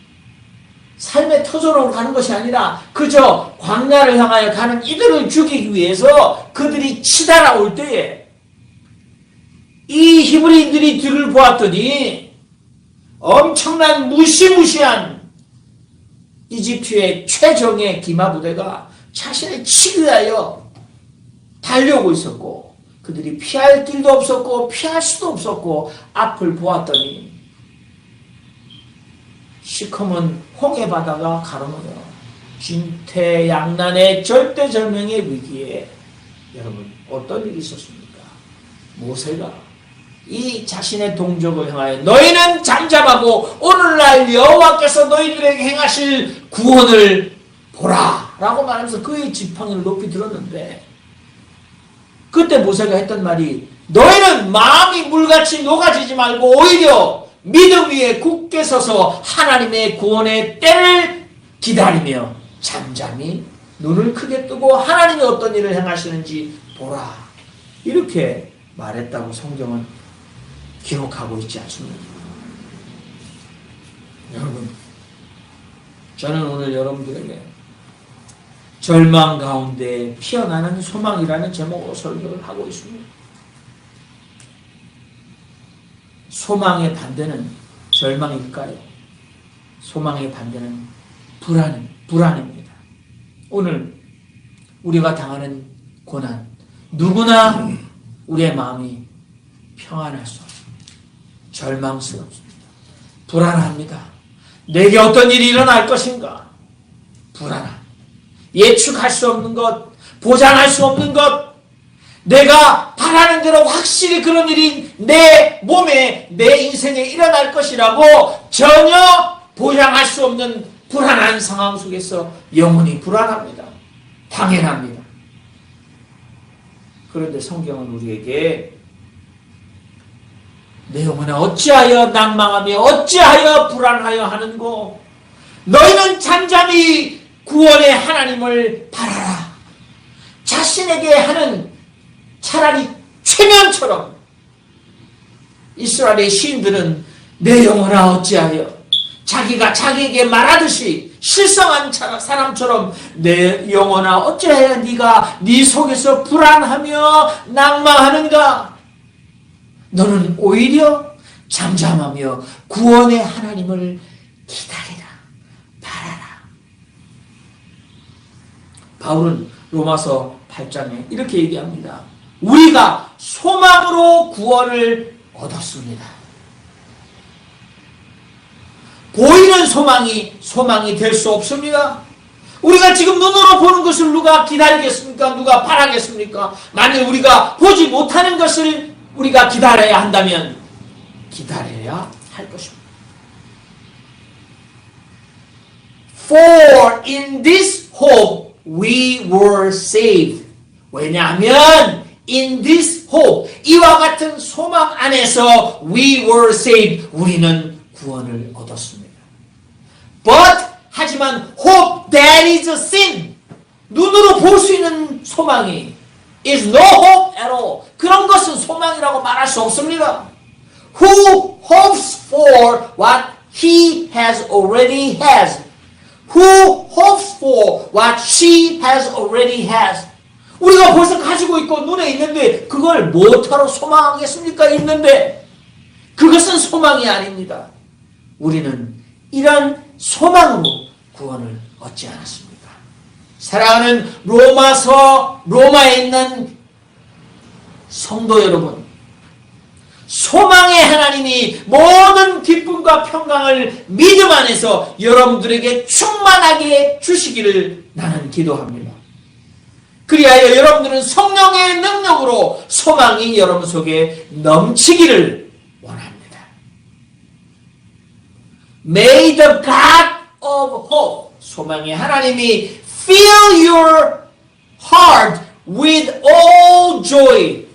삶의 터전으로 가는 것이 아니라 그저 광야를 향하여 가는 이들을 죽이기 위해서 그들이 치달아올 때에 이 히브리인들이 뒤를 보았더니 엄청난 무시무시한 이집트의 최정예 기마부대가 자신을 치기 위하여 달려오고 있었고 그들이 피할 길도 없었고 피할 수도 없었고 앞을 보았더니 시커먼 홍해 바다가 가로막여 진퇴양난의 절대절명의 위기에 여러분 어떤 일이 있었습니까? 모세가 이 자신의 동족을 향하여 너희는 잠잠하고 오늘날 여호와께서 너희들에게 행하실 구원을 보라 라고 말하면서 그의 지팡이를 높이 들었는데 그때 모세가 했던 말이 너희는 마음이 물같이 녹아지지 말고 오히려 믿음 위에 굳게 서서 하나님의 구원의 때를 기다리며 잠잠히 눈을 크게 뜨고 하나님이 어떤 일을 행하시는지 보라 이렇게 말했다고 성경은 기록하고 있지 않습니까? 여러분 저는 오늘 여러분들에게 절망 가운데 피어나는 소망이라는 제목으로 설교를 하고 있습니다. 소망의 반대는 절망일까요? 소망의 반대는 불안입니다. 오늘 우리가 당하는 고난, 누구나 우리의 마음이 평안할 수 없습니다. 절망스럽습니다. 불안합니다. 내게 어떤 일이 일어날 것인가? 불안합니다. 예측할 수 없는 것, 보장할 수 없는 것, 내가 바라는 대로 확실히 그런 일이 내 몸에, 내 인생에 일어날 것이라고 전혀 보장할 수 없는 불안한 상황 속에서 영혼이 불안합니다. 당연합니다. 그런데 성경은 우리에게 내 영혼아 어찌하여 낭망하며 어찌하여 불안하여 하는고 너희는 잠잠히 구원의 하나님을 바라라. 자신에게 하는 차라리 최면처럼 이스라엘의 시인들은 내 영혼아 어찌하여 자기가 자기에게 말하듯이 실성한 사람처럼 내 영혼아 어찌하여 네가 네 속에서 불안하며 낭망하는가? 너는 오히려 잠잠하며 구원의 하나님을 기다리라. 바라라. 바울은 로마서 8장에 이렇게 얘기합니다. 우리가 소망으로 구원을 얻었습니다. 보이는 소망이 될 수 없습니다. 우리가 지금 눈으로 보는 것을 누가 기다리겠습니까? 누가 바라겠습니까? 만일 우리가 보지 못하는 것을 우리가 기다려야 한다면 기다려야 할 것입니다. For in this hope we were saved. 왜냐하면 in this hope, 이와 같은 소망 안에서 we were saved, 우리는 구원을 얻었습니다. 하지만 hope that is a sin. 눈으로 볼 수 있는 소망이 is no hope at all. 그런 것은 소망이라고 말할 수 없습니다. Who hopes for what he has already has? Who hopes for what she has already has? 우리가 벌써 가지고 있고 눈에 있는데 그걸 뭐하러 소망하겠습니까? 있는데 그것은 소망이 아닙니다. 우리는 이런 소망으로 구원을 얻지 않았습니다. 사랑하는 로마에 있는 성도 여러분, 소망의 하나님이 모든 기쁨과 평강을 믿음 안에서 여러분들에게 충만하게 주시기를 나는 기도합니다. 그리하여 여러분들은 성령의 능력으로 소망이 여러분 속에 넘치기를 원합니다. May the God of hope, 소망의 하나님이 fill your heart with all joy.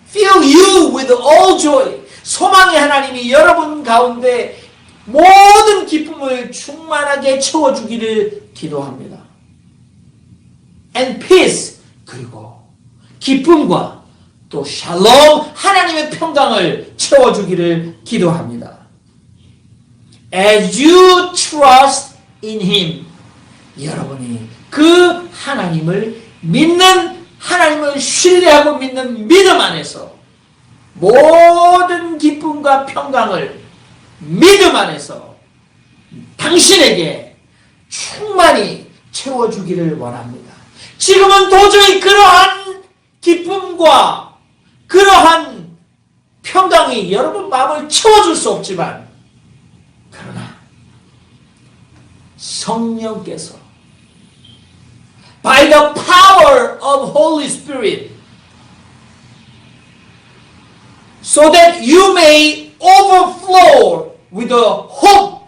Fill you with all joy. 소망의 하나님이 여러분 가운데 모든 기쁨을 충만하게 채워주기를 기도합니다. And peace, 그리고 기쁨과 또 샬롬, 하나님의 평강을 채워주기를 기도합니다. As you trust in Him, 여러분이 그 하나님을 믿는, 하나님을 신뢰하고 믿는 믿음 안에서 모든 기쁨과 평강을 믿음 안에서 당신에게 충만히 채워주기를 원합니다. 지금은 도저히 그러한 기쁨과 그러한 평강이 여러분 마음을 채워줄 수 없지만, 그러나 성령께서 by the power of Holy Spirit so that you may overflow with the hope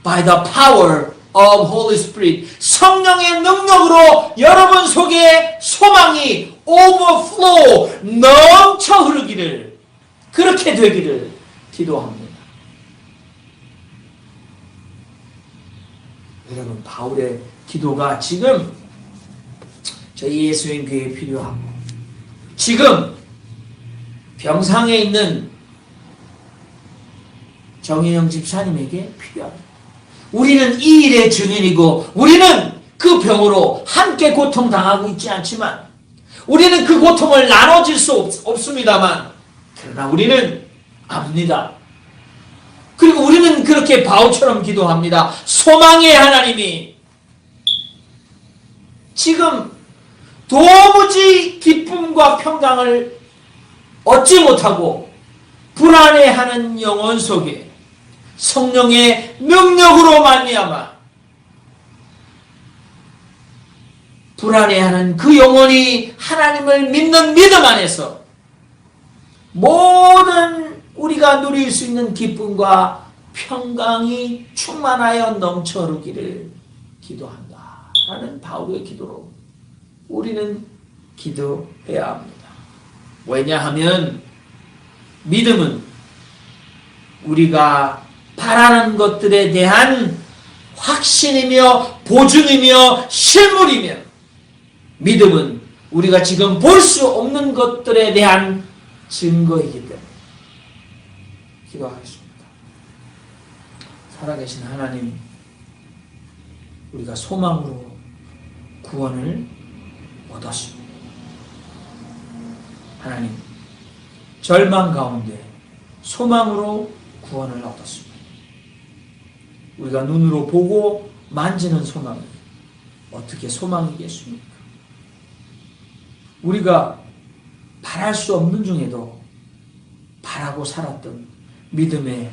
by the power of Holy Spirit. 성령의 능력으로 여러분 속에 소망이 overflow, 넘쳐 흐르기를, 그렇게 되기를 기도합니다. 여러분, 바울의 기도가 지금 저희 예수님 교회에 필요하고, 지금 병상에 있는 정혜영 집사님에게 필요합니다. 우리는 이 일의 증인이고, 우리는 그 병으로 함께 고통당하고 있지 않지만, 우리는 그 고통을 나눠질 수 없습니다만, 그러나 우리는 압니다. 그리고 우리는 그렇게 바울처럼 기도합니다. 소망의 하나님이 지금 도무지 기쁨과 평강을 얻지 못하고 불안해하는 영혼 속에 성령의 능력으로 말미암아 불안해하는 그 영혼이 하나님을 믿는 믿음 안에서 모든 우리가 누릴 수 있는 기쁨과 평강이 충만하여 넘쳐 흐르기를 기도한다 라는 바울의 기도로 우리는 기도해야 합니다. 왜냐하면 믿음은 우리가 바라는 것들에 대한 확신이며 보증이며 실물이며, 믿음은 우리가 지금 볼 수 없는 것들에 대한 증거이기 때문에 기도하겠습니다. 살아계신 하나님, 우리가 소망으로 구원을 얻었습니다. 하나님, 절망 가운데 소망으로 구원을 얻었습니다. 우리가 눈으로 보고 만지는 소망이 어떻게 소망이겠습니까? 우리가 바랄 수 없는 중에도 바라고 살았던 믿음의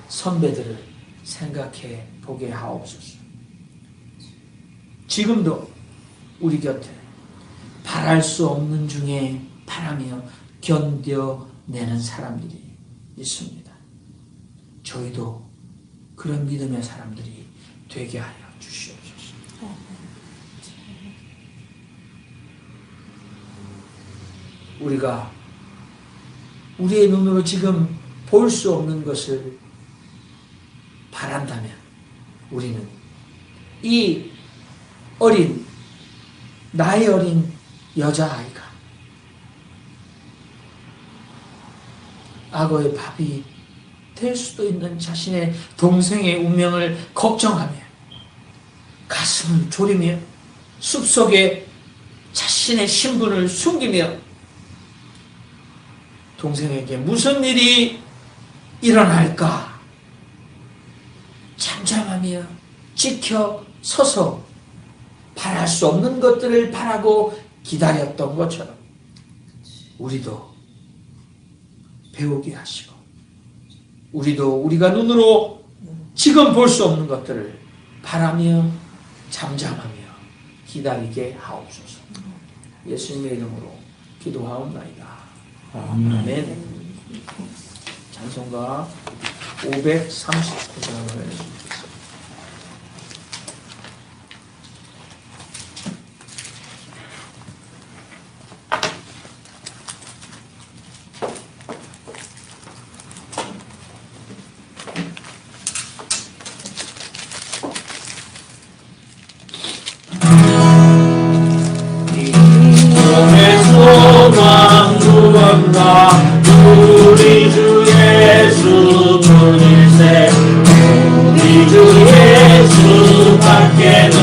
선배들을 생각해 보게 하옵소서. 지금도 우리 곁에 바랄 수 없는 중에 바라며 견뎌내는 사람들이 있습니다. 저희도 그런 믿음의 사람들이 되게 하여 주시옵소서. 우리가 우리의 눈으로 지금 볼 수 없는 것을 바란다면 우리는 이 어린, 나의 어린 여자아이가 악어의 밥이 될 수도 있는 자신의 동생의 운명을 걱정하며 가슴을 졸이며 숲속에 자신의 신분을 숨기며 동생에게 무슨 일이 일어날까 잠잠하며 지켜서서 바랄 수 없는 것들을 바라고 기다렸던 것처럼 우리도 배우게 하시고 우리도 우리가 눈으로 지금 볼 수 없는 것들을 바라며 잠잠하며 기다리게 하옵소서. 예수님의 이름으로 기도하옵나이다. 아멘. 찬송가 539장을 소망 구원과 우리 주 예수 분일세 우리 주 예수 밖에는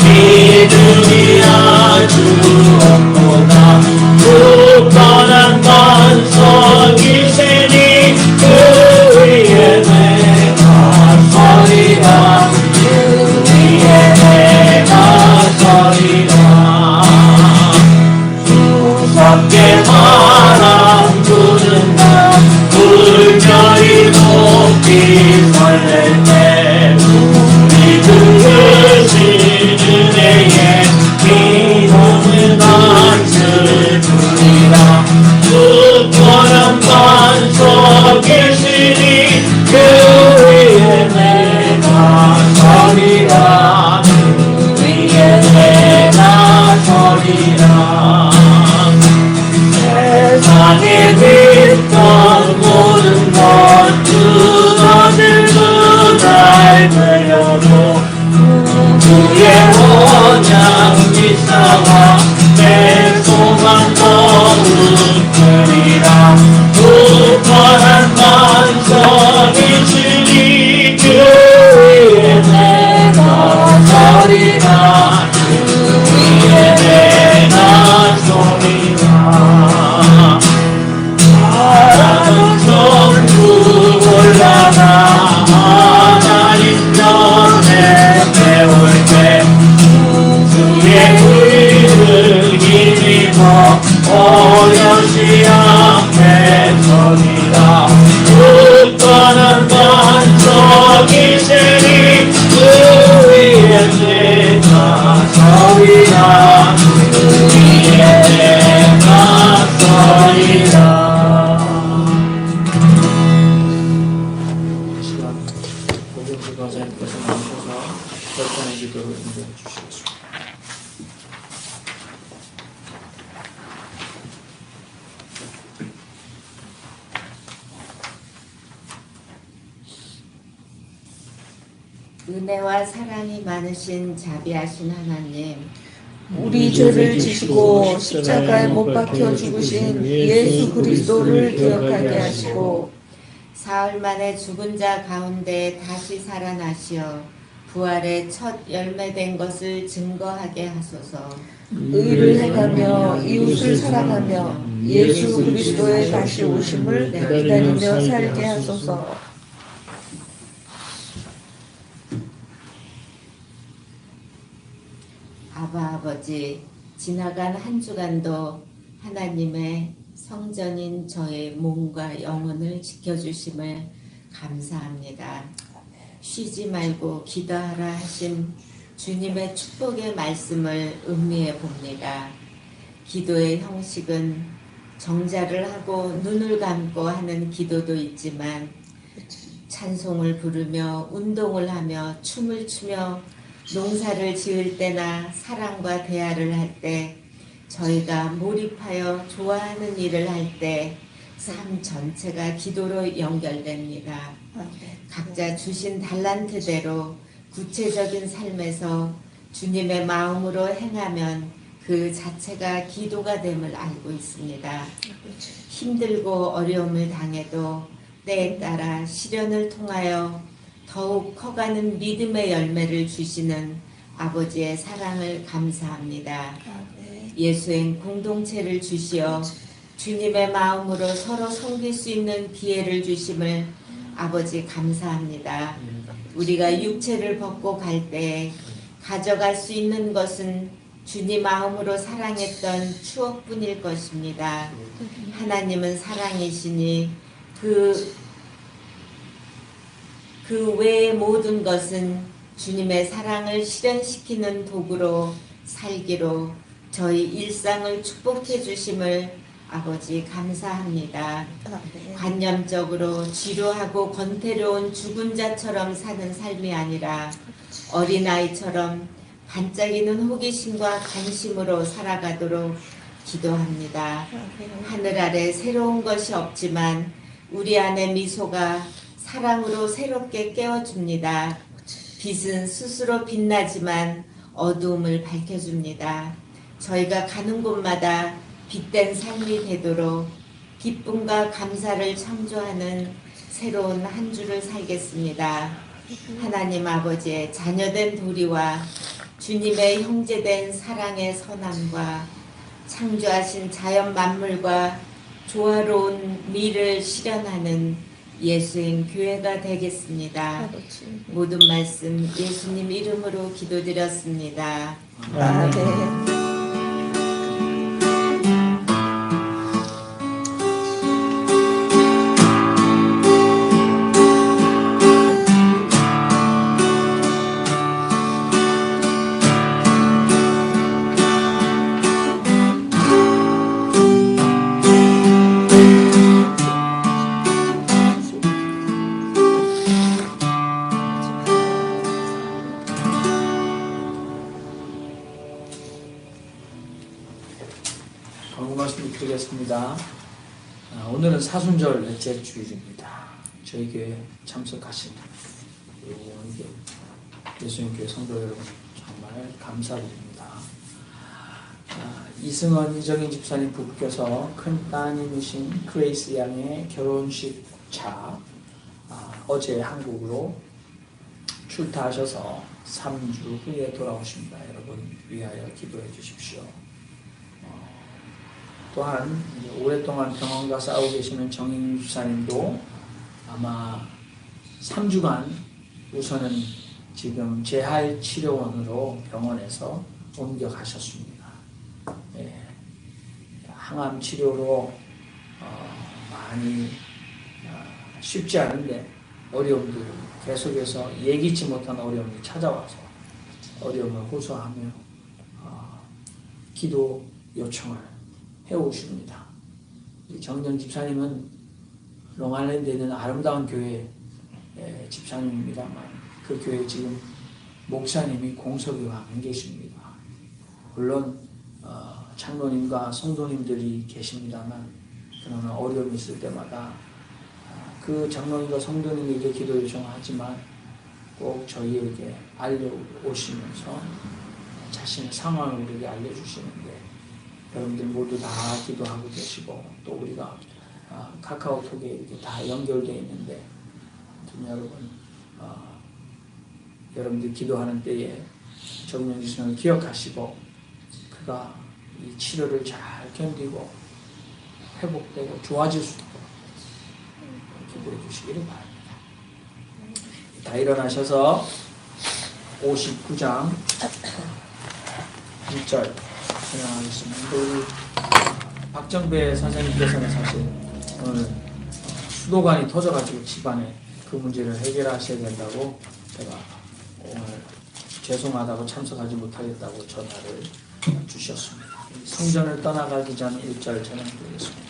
믿음이 아주 없도다 굳건한 반석이시니 그 위에 내가 서리라 그 위에 내가 서리라 무섭게 바람 부는 날 물결이 높이 설렐 때 우리 그으신 은혜에 믿음은 안을 주리라 굳건한 반석이시니 그 위에 내가 서리라 그 위에 내가 서리라 세상에 있던 모든 것 끊어들고 날 들려도 주의 언약 믿사와 내 소망 거룩하리라 굳건한 반석이시니 그 위에 내가 서리라 그 위에 내가 서리라 바람은 전부 올라가 하나님 전에 배울 때 주의 의를 힘입어 어려시 앞에 서리라 굳건한 반석이시니 그 위에 내가 서리라 그 위에 내가 서리라 고객님께서 나오셔서 절단의 기도를 인도해 주시겠습니다. 은혜와 사랑이 많으신 자비하신 하나님, 우리 죄를 지시고 십자가에 못 박혀 죽으신 예수 그리스도를 기억하게 하시고 사흘 만에 죽은 자 가운데 다시 살아나시어 부활의 첫 열매된 것을 증거하게 하소서. 의를 행하며 이웃을 사랑하며 예수 그리스도의 다시 오심을 기다리며 살게 하소서. 아바 아버지, 지나간 한 주간도 하나님의 성전인 저의 몸과 영혼을 지켜주심을 감사합니다. 쉬지 말고 기도하라 하신 주님의 축복의 말씀을 음미해 봅니다. 기도의 형식은 정자를 하고 눈을 감고 하는 기도도 있지만 찬송을 부르며 운동을 하며 춤을 추며 농사를 지을 때나 사람과 대화를 할 때 저희가 몰입하여 좋아하는 일을 할 때 삶 전체가 기도로 연결됩니다. 아멘. 각자 주신 달란트대로 구체적인 삶에서 주님의 마음으로 행하면 그 자체가 기도가 됨을 알고 있습니다. 힘들고 어려움을 당해도 때에 따라 시련을 통하여 더욱 커가는 믿음의 열매를 주시는 아버지의 사랑을 감사합니다. 아멘. 예수행 공동체를 주시어 주님의 마음으로 서로 섬길 수 있는 기회를 주심을 아버지 감사합니다. 우리가 육체를 벗고 갈 때 가져갈 수 있는 것은 주님 마음으로 사랑했던 추억뿐일 것입니다. 하나님은 사랑이시니 그 외의 모든 것은 주님의 사랑을 실현시키는 도구로 살기로 저희 일상을 축복해 주심을 아버지 감사합니다. 아멘. 관념적으로 지루하고 권태로운 죽은 자처럼 사는 삶이 아니라 어린아이처럼 반짝이는 호기심과 관심으로 살아가도록 기도합니다. 하늘 아래 새로운 것이 없지만 우리 안에 미소가 사랑으로 새롭게 깨워줍니다. 빛은 스스로 빛나지만 어두움을 밝혀줍니다. 저희가 가는 곳마다 빛된 삶이 되도록 기쁨과 감사를 창조하는 새로운 한 주를 살겠습니다. 하나님 아버지의 자녀된 도리와 주님의 형제된 사랑의 선함과 창조하신 자연 만물과 조화로운 미를 실현하는 예수인 교회가 되겠습니다. 모든 말씀 예수님 이름으로 기도드렸습니다. 아멘. 광고 말씀 드리겠습니다. 오늘은 사순절 넷째 주일입니다. 저희 교회 참석하신 예수님교회 성도 여러분 정말 감사드립니다. 이승원 이정인 집사님 부부께서 큰 따님이신 그레이스 양의 결혼식 차 어제 한국으로 출타하셔서 3주 후에 돌아오십니다. 여러분 위하여 기도해 주십시오. 또한 오랫동안 병원과 싸우고 계시는 정인 집사님도 아마 3주간 우선은 지금 재활치료원으로 병원에서 옮겨가셨습니다. 예, 항암 치료로 많이 쉽지 않은데 어려움들 계속해서 예기치 못한 어려움이 찾아와서 어려움을 호소하며 기도 요청을 해오십니다. 정정 집사님은 롱아일랜드에 있는 아름다운 교회 집사님입니다만 그 교회 지금 목사님이 공석이와 안 계십니다. 물론 장로님과 성도님들이 계십니다만 그러나 어려움이 있을 때마다 그 장로님과 성도님에게 기도 요청하지만 꼭 저희에게 알려오시면서 자신의 상황을 우리에게 알려주시는데 여러분들 모두 다 기도하고 계시고 또 우리가 카카오톡에 이렇게 다 연결되어 있는데 여러분 여러분들 기도하는 때에 정명 지성을 기억하시고 그가 이 치료를 잘 견디고 회복되고 좋아질 수 있도록 기도해 주시기를 바랍니다. 다 일어나셔서 59장 1절 진행하겠습니다. 우리 박정배 선생님께서는 사실 오늘 수도관이 터져가지고 집안에 그 문제를 해결하셔야 된다고 제가 오늘 죄송하다고 참석하지 못하겠다고 전화를 주셨습니다. 성전을 떠나가기 전 1절 전해드리겠습니다.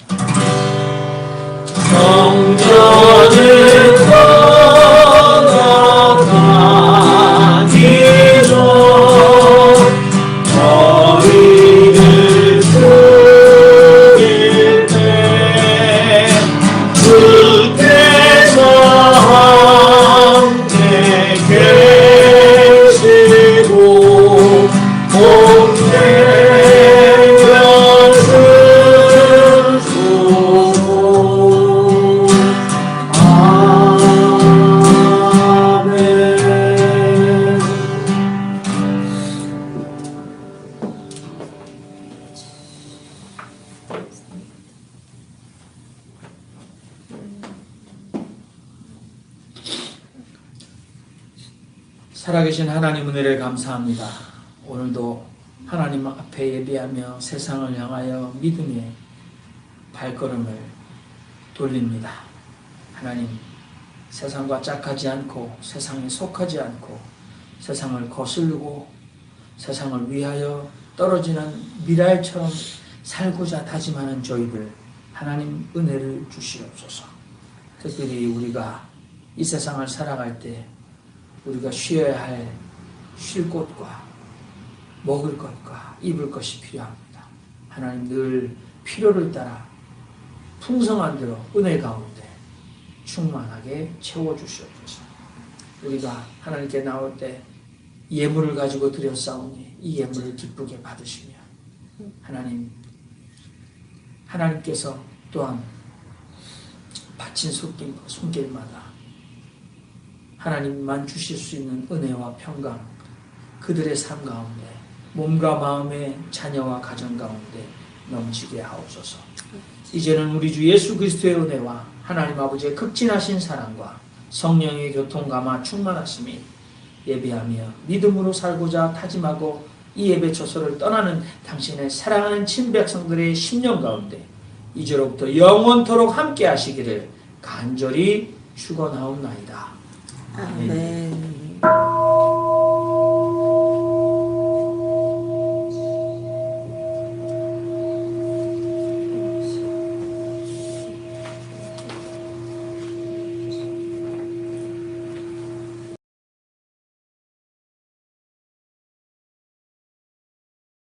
성전을 떠나가기 전 거리를 숨길 때 살아계신 하나님 은혜를 감사합니다. 오늘도 하나님 앞에 예비하며 세상을 향하여 믿음의 발걸음을 돌립니다. 하나님, 세상과 짝하지 않고 세상에 속하지 않고 세상을 거스르고 세상을 위하여 떨어지는 미랄처럼 살고자 다짐하는 저희들, 하나님 은혜를 주시옵소서. 특별히 우리가 이 세상을 살아갈 때 우리가 쉬어야 할 쉴 곳과 먹을 것과 입을 것이 필요합니다. 하나님 늘 필요를 따라 풍성한 대로 은혜 가운데 충만하게 채워주시옵소서. 우리가 하나님께 나올 때 예물을 가지고 드렸사오니 이 예물을 기쁘게 받으시며 하나님께서 또한 바친 손길마다 하나님만 주실 수 있는 은혜와 평강, 그들의 삶 가운데 몸과 마음의 자녀와 가정 가운데 넘치게 하옵소서. 이제는 우리 주 예수 그리스도의 은혜와 하나님 아버지의 극진하신 사랑과 성령의 교통감화 충만하심이 예배하며 믿음으로 살고자 다짐하고 이 예배 처소를 떠나는 당신의 사랑하는 친백성들의 심령 가운데 이제로부터 영원토록 함께 하시기를 간절히 축원하옵나이다. 아멘.